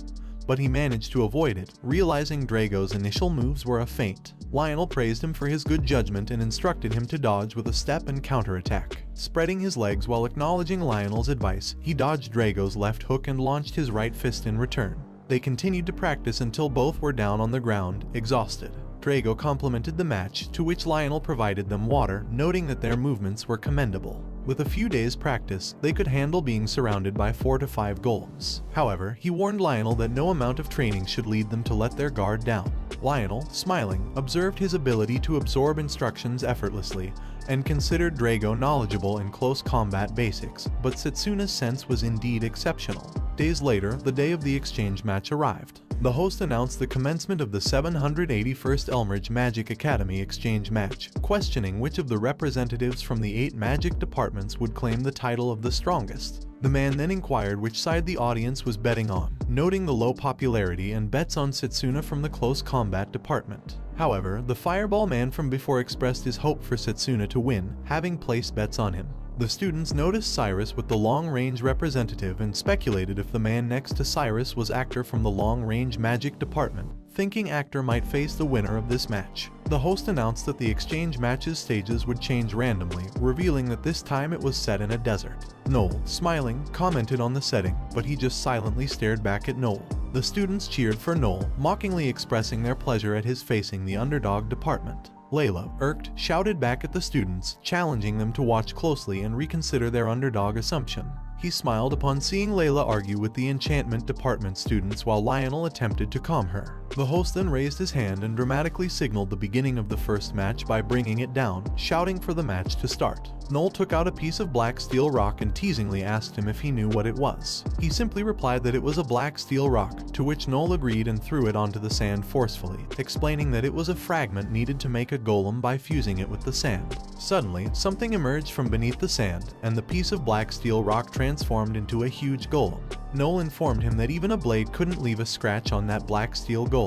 but he managed to avoid it, realizing Drago's initial moves were a feint. Lionel praised him for his good judgment and instructed him to dodge with a step and counterattack. Spreading his legs while acknowledging Lionel's advice, he dodged Drago's left hook and launched his right fist in return. They continued to practice until both were down on the ground, exhausted. Drago complimented the match, to which Lionel provided them water, noting that their movements were commendable. With a few days' practice, they could handle being surrounded by 4 to 5 golems. However, he warned Lionel that no amount of training should lead them to let their guard down. Lionel, smiling, observed his ability to absorb instructions effortlessly, and considered Drago knowledgeable in close combat basics, but Setsuna's sense was indeed exceptional. Days later, the day of the exchange match arrived. The host announced the commencement of the 781st Elmridge Magic Academy exchange match, questioning which of the representatives from the 8 magic departments would claim the title of the strongest. The man then inquired which side the audience was betting on, noting the low popularity and bets on Setsuna from the close combat department. However, the Fireball man from before expressed his hope for Setsuna to win, having placed bets on him. The students noticed Cyrus with the long-range representative and speculated if the man next to Cyrus was Actor from the long-range magic department, thinking Actor might face the winner of this match. The host announced that the exchange match's stages would change randomly, revealing that this time it was set in a desert. Noel, smiling, commented on the setting, but he just silently stared back at Noel. The students cheered for Noel, mockingly expressing their pleasure at his facing the underdog department. Layla, irked, shouted back at the students, challenging them to watch closely and reconsider their underdog assumption. He smiled upon seeing Layla argue with the enchantment department students while Lionel attempted to calm her. The host then raised his hand and dramatically signaled the beginning of the first match by bringing it down, shouting for the match to start. Noel took out a piece of black steel rock and teasingly asked him if he knew what it was. He simply replied that it was a black steel rock, to which Noel agreed and threw it onto the sand forcefully, explaining that it was a fragment needed to make a golem by fusing it with the sand. Suddenly, something emerged from beneath the sand, and the piece of black steel rock transformed into a huge golem. Noel informed him that even a blade couldn't leave a scratch on that black steel golem.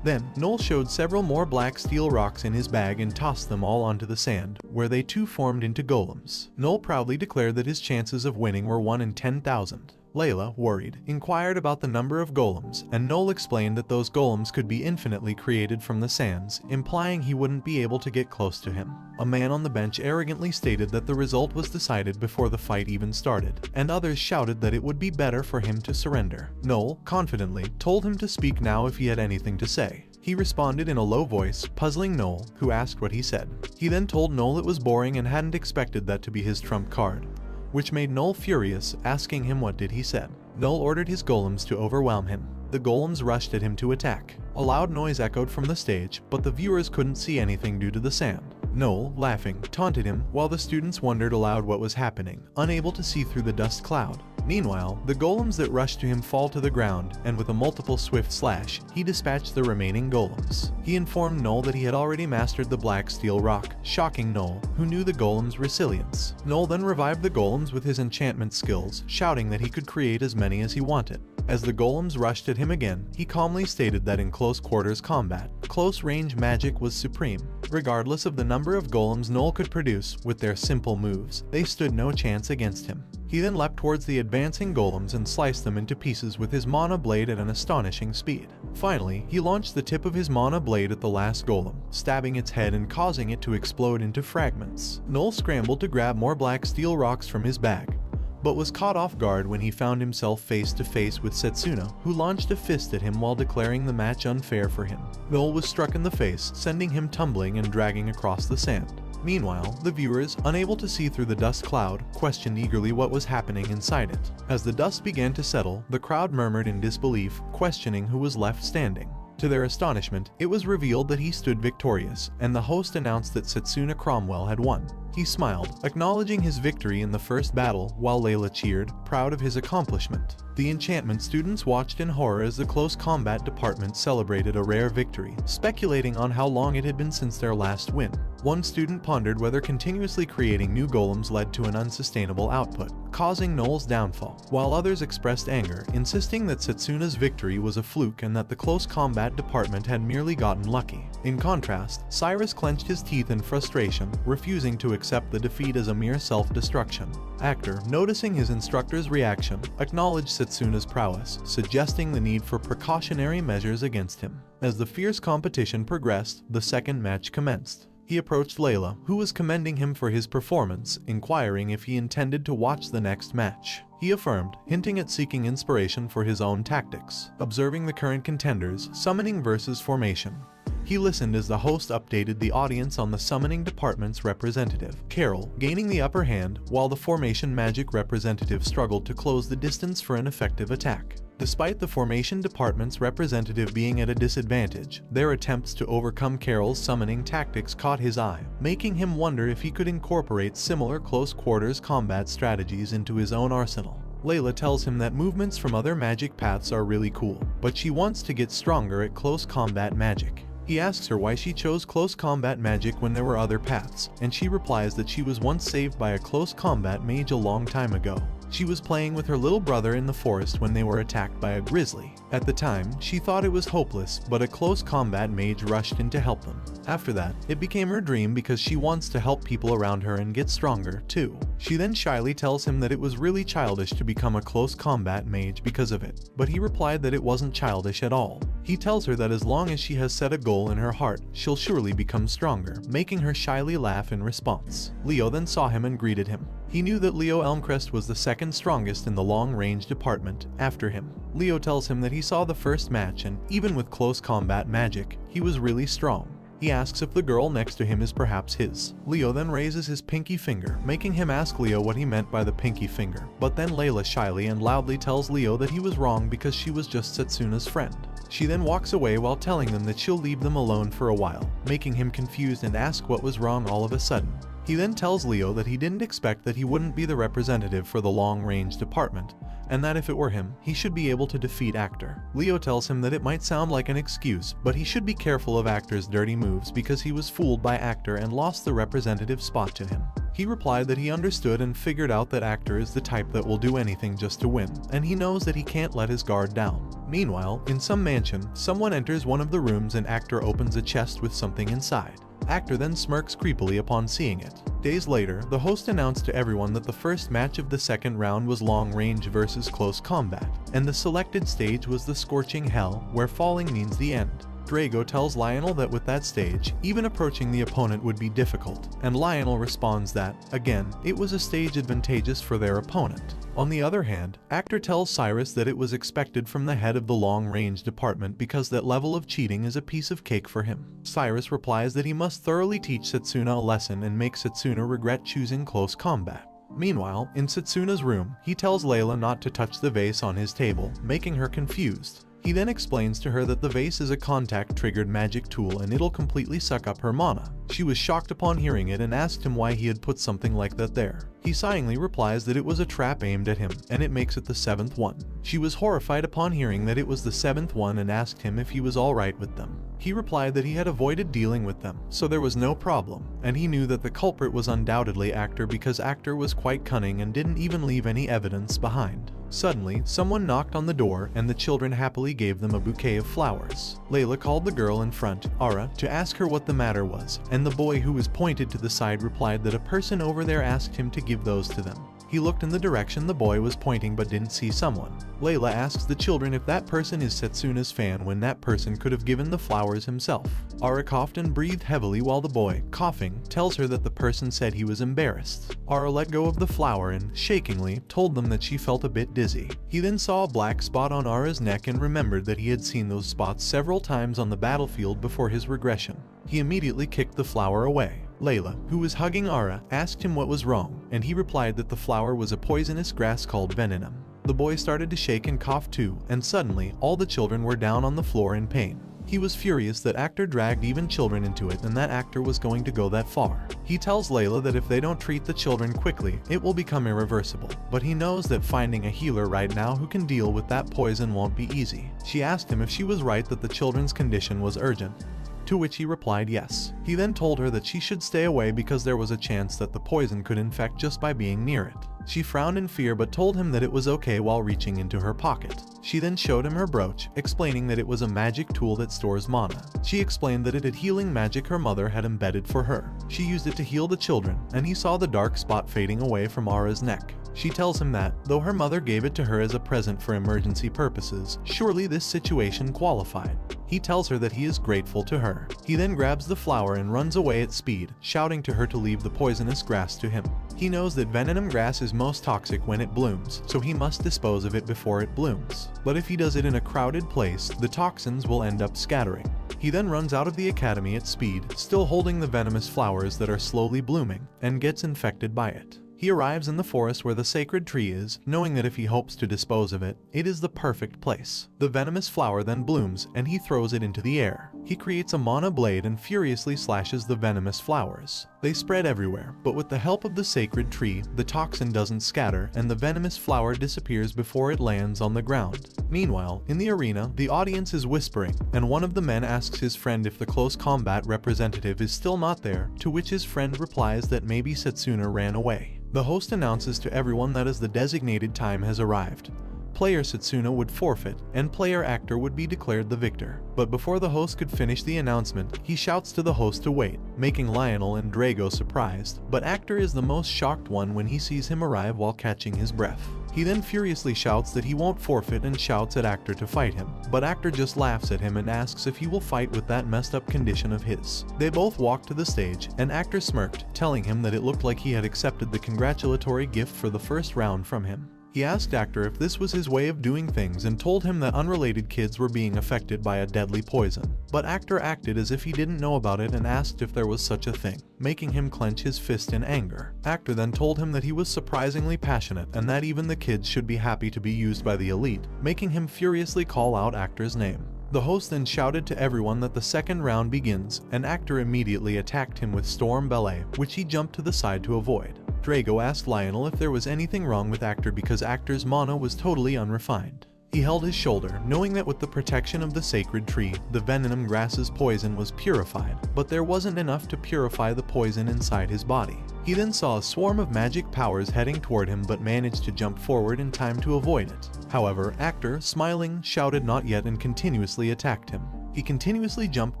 Then, Noel showed several more black steel rocks in his bag and tossed them all onto the sand, where they too formed into golems. Noel proudly declared that his chances of winning were 1 in 10,000. Layla, worried, inquired about the number of golems, and Noel explained that those golems could be infinitely created from the sands, implying he wouldn't be able to get close to him. A man on the bench arrogantly stated that the result was decided before the fight even started, and others shouted that it would be better for him to surrender. Noel, confidently, told him to speak now if he had anything to say. He responded in a low voice, puzzling Noel, who asked what he said. He then told Noel it was boring and hadn't expected that to be his trump card, which made Noel furious, asking him what did he said. Noel ordered his golems to overwhelm him. The golems rushed at him to attack. A loud noise echoed from the stage, but the viewers couldn't see anything due to the sand. Noel, laughing, taunted him, while the students wondered aloud what was happening, unable to see through the dust cloud. Meanwhile, the golems that rush to him fall to the ground, and with a multiple swift slash, he dispatched the remaining golems. He informed Noel that he had already mastered the black steel rock, shocking Noel, who knew the golem's resilience. Noel then revived the golems with his enchantment skills, shouting that he could create as many as he wanted. As the golems rushed at him again, he calmly stated that in close quarters combat, close-range magic was supreme. Regardless of the number of golems Noel could produce, with their simple moves, they stood no chance against him. He then leapt towards the advancing golems and sliced them into pieces with his mana blade at an astonishing speed. Finally, he launched the tip of his mana blade at the last golem, stabbing its head and causing it to explode into fragments. Noel scrambled to grab more black steel rocks from his bag, but was caught off guard when he found himself face to face with Setsuna, who launched a fist at him while declaring the match unfair for him. Noel was struck in the face, sending him tumbling and dragging across the sand. Meanwhile, the viewers, unable to see through the dust cloud, questioned eagerly what was happening inside it. As the dust began to settle, the crowd murmured in disbelief, questioning who was left standing. To their astonishment, it was revealed that he stood victorious, and the host announced that Setsuna Cromwell had won. He smiled, acknowledging his victory in the first battle, while Layla cheered, proud of his accomplishment. The enchantment students watched in horror as the close combat department celebrated a rare victory, speculating on how long it had been since their last win. One student pondered whether continuously creating new golems led to an unsustainable output, causing Noel's downfall, while others expressed anger, insisting that Setsuna's victory was a fluke and that the close combat department had merely gotten lucky. In contrast, Cyrus clenched his teeth in frustration, refusing to accept the defeat as a mere self-destruction. Actor, noticing his instructor's reaction, acknowledged Setsuna's prowess, suggesting the need for precautionary measures against him. As the fierce competition progressed, the second match commenced. He approached Layla, who was commending him for his performance, inquiring if he intended to watch the next match. He affirmed, hinting at seeking inspiration for his own tactics. Observing the current contenders, summoning versus formation, he listened as the host updated the audience on the summoning department's representative, Carol, gaining the upper hand, while the formation magic representative struggled to close the distance for an effective attack. Despite the formation department's representative being at a disadvantage, their attempts to overcome Carol's summoning tactics caught his eye, making him wonder if he could incorporate similar close-quarters combat strategies into his own arsenal. Layla tells him that movements from other magic paths are really cool, but she wants to get stronger at close combat magic. He asks her why she chose close combat magic when there were other paths, and she replies that she was once saved by a close combat mage a long time ago. She was playing with her little brother in the forest when they were attacked by a grizzly. At the time, she thought it was hopeless, but a close combat mage rushed in to help them. After that, it became her dream because she wants to help people around her and get stronger, too. She then shyly tells him that it was really childish to become a close combat mage because of it, but he replied that it wasn't childish at all. He tells her that as long as she has set a goal in her heart, she'll surely become stronger, making her shyly laugh in response. Leo then saw him and greeted him. He knew that Leo Elmcrest was the second strongest in the long-range department, after him. Leo tells him that he saw the first match and, even with close combat magic, he was really strong. He asks if the girl next to him is perhaps his. Leo then raises his pinky finger, making him ask Leo what he meant by the pinky finger, but then Layla shyly and loudly tells Leo that he was wrong because she was just Setsuna's friend. She then walks away while telling them that she'll leave them alone for a while, making him confused and ask what was wrong all of a sudden. He then tells Leo that he didn't expect that he wouldn't be the representative for the long-range department, and that if it were him, he should be able to defeat Actor. Leo tells him that it might sound like an excuse, but he should be careful of Actor's dirty moves because he was fooled by Actor and lost the representative spot to him. He replied that he understood and figured out that Actor is the type that will do anything just to win, and he knows that he can't let his guard down. Meanwhile, in some mansion, someone enters one of the rooms and Actor opens a chest with something inside. Actor then smirks creepily upon seeing it. Days later, the host announced to everyone that the first match of the second round was long range versus close combat, and the selected stage was the Scorching Hell, where falling means the end. Drago tells Lionel that with that stage, even approaching the opponent would be difficult, and Lionel responds that, again, it was a stage advantageous for their opponent. On the other hand, Actor tells Cyrus that it was expected from the head of the long-range department because that level of cheating is a piece of cake for him. Cyrus replies that he must thoroughly teach Setsuna a lesson and make Setsuna regret choosing close combat. Meanwhile, in Setsuna's room, he tells Layla not to touch the vase on his table, making her confused. He then explains to her that the vase is a contact-triggered magic tool and it'll completely suck up her mana. She was shocked upon hearing it and asked him why he had put something like that there. He sighingly replies that it was a trap aimed at him, and it makes it the 7th one. She was horrified upon hearing that it was the 7th one and asked him if he was alright with them. He replied that he had avoided dealing with them, so there was no problem, and he knew that the culprit was undoubtedly Actor because Actor was quite cunning and didn't even leave any evidence behind. Suddenly, someone knocked on the door and the children happily gave them a bouquet of flowers. Layla called the girl in front, Ara, to ask her what the matter was, and the boy who was pointed to the side replied that a person over there asked him to give those to them. He looked in the direction the boy was pointing but didn't see someone. Layla asks the children if that person is Setsuna's fan when that person could have given the flowers himself. Ara coughed and breathed heavily while the boy, coughing, tells her that the person said he was embarrassed. Ara let go of the flower and, shakingly, told them that she felt a bit dizzy. He then saw a black spot on Ara's neck and remembered that he had seen those spots several times on the battlefield before his regression. He immediately kicked the flower away. Layla, who was hugging Ara, asked him what was wrong, and he replied that the flower was a poisonous grass called veninum. The boy started to shake and cough too, and suddenly, all the children were down on the floor in pain. He was furious that Actor dragged even children into it and that Actor was going to go that far. He tells Layla that if they don't treat the children quickly, it will become irreversible, but he knows that finding a healer right now who can deal with that poison won't be easy. She asked him if she was right that the children's condition was urgent, to which he replied yes. He then told her that she should stay away because there was a chance that the poison could infect just by being near it. She frowned in fear but told him that it was okay while reaching into her pocket. She then showed him her brooch, explaining that it was a magic tool that stores mana. She explained that it had healing magic her mother had embedded for her. She used it to heal the children, and he saw the dark spot fading away from Ara's neck. She tells him that, though her mother gave it to her as a present for emergency purposes, surely this situation qualified. He tells her that he is grateful to her. He then grabs the flower and runs away at speed, shouting to her to leave the poisonous grass to him. He knows that veninum grass is most toxic when it blooms, so he must dispose of it before it blooms. But if he does it in a crowded place, the toxins will end up scattering. He then runs out of the academy at speed, still holding the venomous flowers that are slowly blooming, and gets infected by it. He arrives in the forest where the sacred tree is, knowing that if he hopes to dispose of it, it is the perfect place. The venomous flower then blooms, and he throws it into the air. He creates a mana blade and furiously slashes the venomous flowers. They spread everywhere, but with the help of the sacred tree, the toxin doesn't scatter, and the venomous flower disappears before it lands on the ground. Meanwhile, in the arena, the audience is whispering, and one of the men asks his friend if the close combat representative is still not there, to which his friend replies that maybe Setsuna ran away. The host announces to everyone that as the designated time has arrived, player Setsuna would forfeit, and player Actor would be declared the victor. But before the host could finish the announcement, he shouts to the host to wait, making Lionel and Drago surprised, but Actor is the most shocked one when he sees him arrive while catching his breath. He then furiously shouts that he won't forfeit and shouts at Actor to fight him, but Actor just laughs at him and asks if he will fight with that messed up condition of his. They both walk to the stage, and Actor smirked, telling him that it looked like he had accepted the congratulatory gift for the first round from him. He asked Actor if this was his way of doing things and told him that unrelated kids were being affected by a deadly poison. But Actor acted as if he didn't know about it and asked if there was such a thing, making him clench his fist in anger. Actor then told him that he was surprisingly passionate and that even the kids should be happy to be used by the elite, making him furiously call out Actor's name. The host then shouted to everyone that the second round begins, and Actor immediately attacked him with Storm Ballet, which he jumped to the side to avoid. Drago asked Lionel if there was anything wrong with Actor because Actor's mana was totally unrefined. He held his shoulder, knowing that with the protection of the sacred tree, the venom grass's poison was purified, but there wasn't enough to purify the poison inside his body. He then saw a swarm of magic powers heading toward him but managed to jump forward in time to avoid it. However, Actor, smiling, shouted not yet and continuously attacked him. He continuously jumped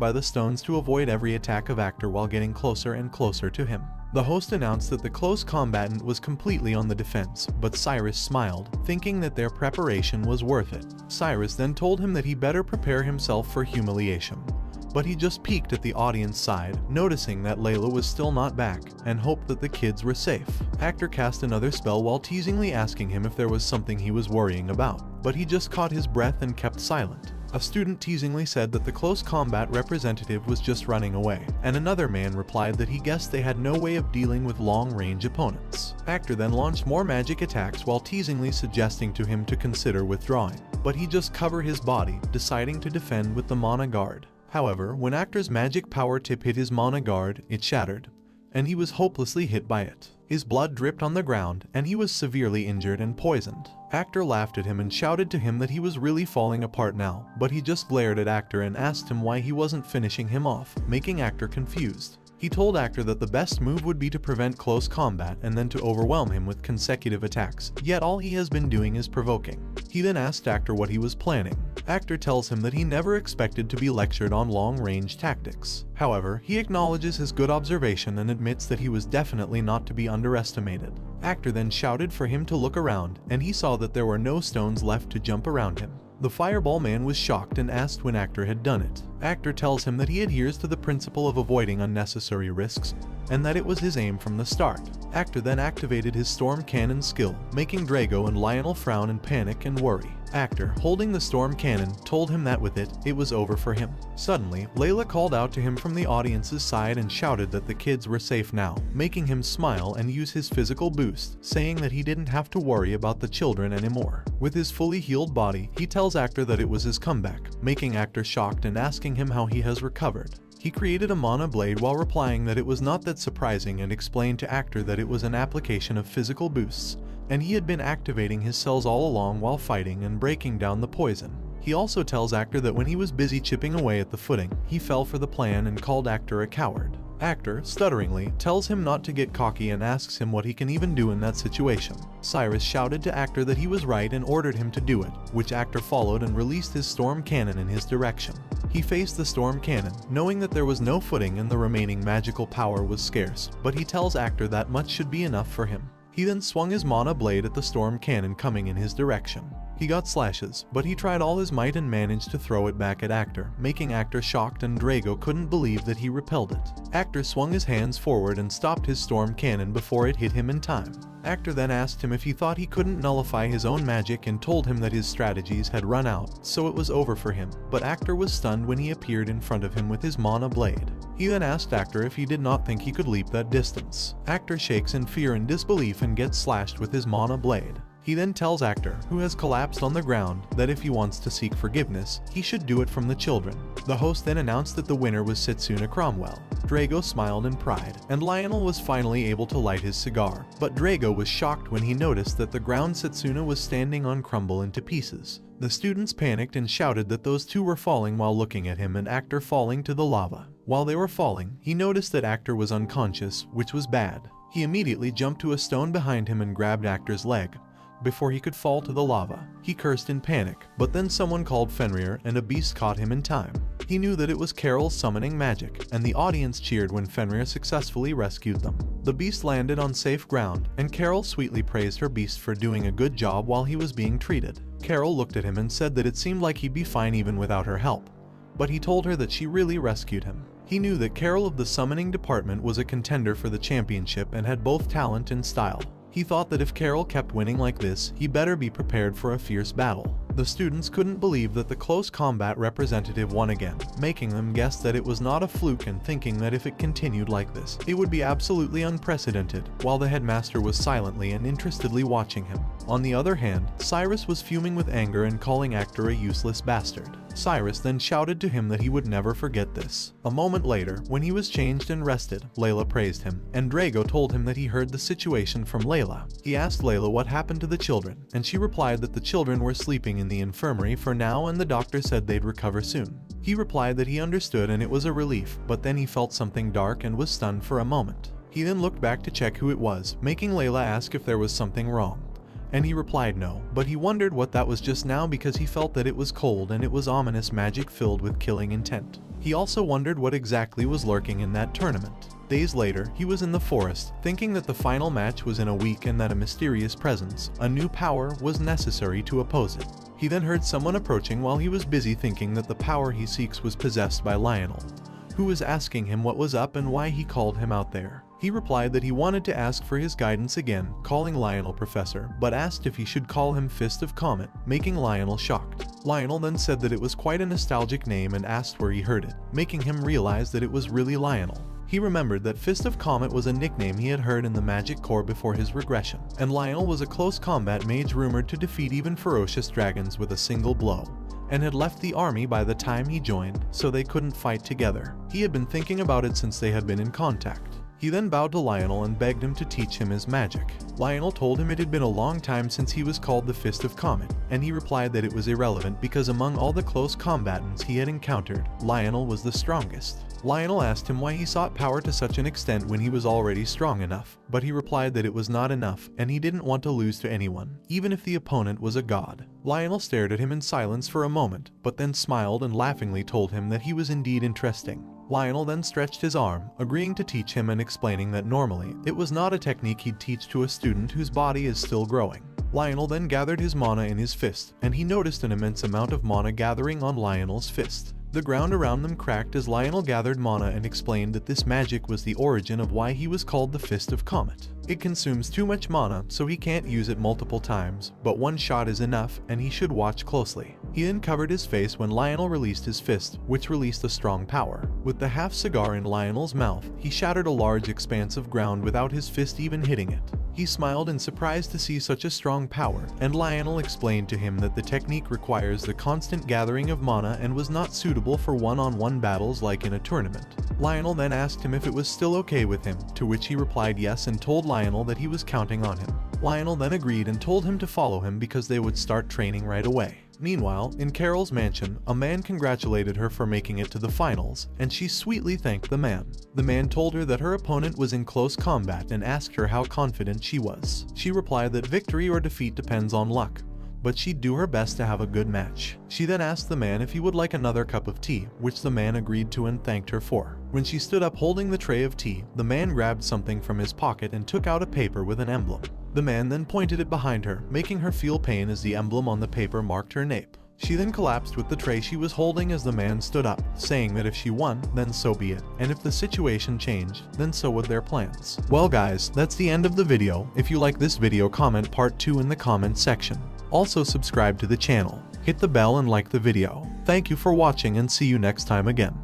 by the stones to avoid every attack of Actor while getting closer and closer to him. The host announced that the close combatant was completely on the defense, but Cyrus smiled, thinking that their preparation was worth it. Cyrus then told him that he better prepare himself for humiliation. But he just peeked at the audience side, noticing that Layla was still not back, and hoped that the kids were safe. Actor cast another spell while teasingly asking him if there was something he was worrying about, but he just caught his breath and kept silent. A student teasingly said that the close combat representative was just running away, and another man replied that he guessed they had no way of dealing with long-range opponents. Actor then launched more magic attacks while teasingly suggesting to him to consider withdrawing, but he just covered his body, deciding to defend with the mana guard. However, when Actor's magic power tip hit his mana guard, it shattered, and he was hopelessly hit by it. His blood dripped on the ground, and he was severely injured and poisoned. Actor laughed at him and shouted to him that he was really falling apart now, but he just glared at Actor and asked him why he wasn't finishing him off, making Actor confused. He told Actor that the best move would be to prevent close combat and then to overwhelm him with consecutive attacks, yet all he has been doing is provoking. He then asked Actor what he was planning. Actor tells him that he never expected to be lectured on long-range tactics. However, he acknowledges his good observation and admits that he was definitely not to be underestimated. Actor then shouted for him to look around, and he saw that there were no stones left to jump around him. The Fireball Man was shocked and asked when Actor had done it. Actor tells him that he adheres to the principle of avoiding unnecessary risks, and that it was his aim from the start. Actor then activated his Storm Cannon skill, making Drago and Lionel frown in panic and worry. Actor, holding the Storm Cannon, told him that with it, it was over for him. Suddenly, Layla called out to him from the audience's side and shouted that the kids were safe now, making him smile and use his physical boost, saying that he didn't have to worry about the children anymore. With his fully healed body, he tells Actor that it was his comeback, making Actor shocked and asking him how he has recovered. He created a mana blade while replying that it was not that surprising and explained to Actor that it was an application of physical boosts, and he had been activating his cells all along while fighting and breaking down the poison. He also tells Actor that when he was busy chipping away at the footing, he fell for the plan and called Actor a coward. Actor, stutteringly, tells him not to get cocky and asks him what he can even do in that situation. Cyrus shouted to Actor that he was right and ordered him to do it, which Actor followed and released his Storm Cannon in his direction. He faced the Storm Cannon, knowing that there was no footing and the remaining magical power was scarce, but he tells Actor that much should be enough for him. He then swung his mana blade at the Storm Cannon coming in his direction. He got slashes, but he tried all his might and managed to throw it back at Actor, making Actor shocked, and Drago couldn't believe that he repelled it. Actor swung his hands forward and stopped his Storm Cannon before it hit him in time. Actor then asked him if he thought he couldn't nullify his own magic and told him that his strategies had run out, so it was over for him, but Actor was stunned when he appeared in front of him with his mana blade. He then asked Actor if he did not think he could leap that distance. Actor shakes in fear and disbelief and gets slashed with his mana blade. He then tells Actor, who has collapsed on the ground, that if he wants to seek forgiveness, he should do it from the children. The host then announced that the winner was Setsuna Cromwell. Drago smiled in pride, and Lionel was finally able to light his cigar, but Drago was shocked when he noticed that the ground Setsuna was standing on crumbled into pieces. The students panicked and shouted that those two were falling while looking at him and Actor falling to the lava. While they were falling, he noticed that Actor was unconscious, which was bad. He immediately jumped to a stone behind him and grabbed Actor's leg before he could fall to the lava. He cursed in panic, but then someone called Fenrir and a beast caught him in time. He knew that it was Carol summoning magic, and the audience cheered when Fenrir successfully rescued them. The beast landed on safe ground, and Carol sweetly praised her beast for doing a good job while he was being treated. Carol looked at him and said that it seemed like he'd be fine even without her help, but he told her that she really rescued him. He knew that Carol of the summoning department was a contender for the championship and had both talent and style. He thought that if Carol kept winning like this, he better be prepared for a fierce battle. The students couldn't believe that the close combat representative won again, making them guess that it was not a fluke and thinking that if it continued like this, it would be absolutely unprecedented, while the headmaster was silently and interestedly watching him. On the other hand, Cyrus was fuming with anger and calling Actor a useless bastard. Cyrus then shouted to him that he would never forget this. A moment later, when he was changed and rested, Layla praised him, and Drago told him that he heard the situation from Layla. He asked Layla what happened to the children, and she replied that the children were sleeping in the infirmary for now and the doctor said they'd recover soon. He replied that he understood and it was a relief, but then he felt something dark and was stunned for a moment. He then looked back to check who it was, making Layla ask if there was something wrong. And he replied no, but he wondered what that was just now because he felt that it was cold and it was ominous magic filled with killing intent. He also wondered what exactly was lurking in that tournament. Days later, he was in the forest, thinking that the final match was in a week and that a mysterious presence, a new power, was necessary to oppose it. He then heard someone approaching while he was busy thinking that the power he seeks was possessed by Lionel, who was asking him what was up and why he called him out there. He replied that he wanted to ask for his guidance again, calling Lionel Professor, but asked if he should call him Fist of Comet, making Lionel shocked. Lionel then said that it was quite a nostalgic name and asked where he heard it, making him realize that it was really Lionel. He remembered that Fist of Comet was a nickname he had heard in the Magic Corps before his regression, and Lionel was a close combat mage rumored to defeat even ferocious dragons with a single blow, and had left the army by the time he joined, so they couldn't fight together. He had been thinking about it since they had been in contact. He then bowed to Lionel and begged him to teach him his magic. Lionel told him it had been a long time since he was called the Fist of Comet, and he replied that it was irrelevant because among all the close combatants he had encountered, Lionel was the strongest. Lionel asked him why he sought power to such an extent when he was already strong enough, but he replied that it was not enough and he didn't want to lose to anyone, even if the opponent was a god. Lionel stared at him in silence for a moment, but then smiled and laughingly told him that he was indeed interesting. Lionel then stretched his arm, agreeing to teach him and explaining that normally, it was not a technique he'd teach to a student whose body is still growing. Lionel then gathered his mana in his fist, and he noticed an immense amount of mana gathering on Lionel's fist. The ground around them cracked as Lionel gathered mana and explained that this magic was the origin of why he was called the Fist of Comet. It consumes too much mana, so he can't use it multiple times, but one shot is enough and he should watch closely. He then covered his face when Lionel released his fist, which released a strong power. With the half cigar in Lionel's mouth, he shattered a large expanse of ground without his fist even hitting it. He smiled in surprise to see such a strong power, and Lionel explained to him that the technique requires the constant gathering of mana and was not suitable for one-on-one battles like in a tournament. Lionel then asked him if it was still okay with him, to which he replied yes and told Lionel that he was counting on him. Lionel then agreed and told him to follow him because they would start training right away. Meanwhile, in Carol's mansion, a man congratulated her for making it to the finals, and she sweetly thanked the man. The man told her that her opponent was in close combat and asked her how confident she was. She replied that victory or defeat depends on luck, but she'd do her best to have a good match. She then asked the man if he would like another cup of tea, which the man agreed to and thanked her for. When she stood up holding the tray of tea, the man grabbed something from his pocket and took out a paper with an emblem. The man then pointed it behind her, making her feel pain as the emblem on the paper marked her nape. She then collapsed with the tray she was holding as the man stood up, saying that if she won, then so be it, and if the situation changed, then so would their plans. Well guys, that's the end of the video. If you like this video, comment part 2 in the comment section. Also subscribe to the channel, hit the bell and like the video. Thank you for watching and see you next time again.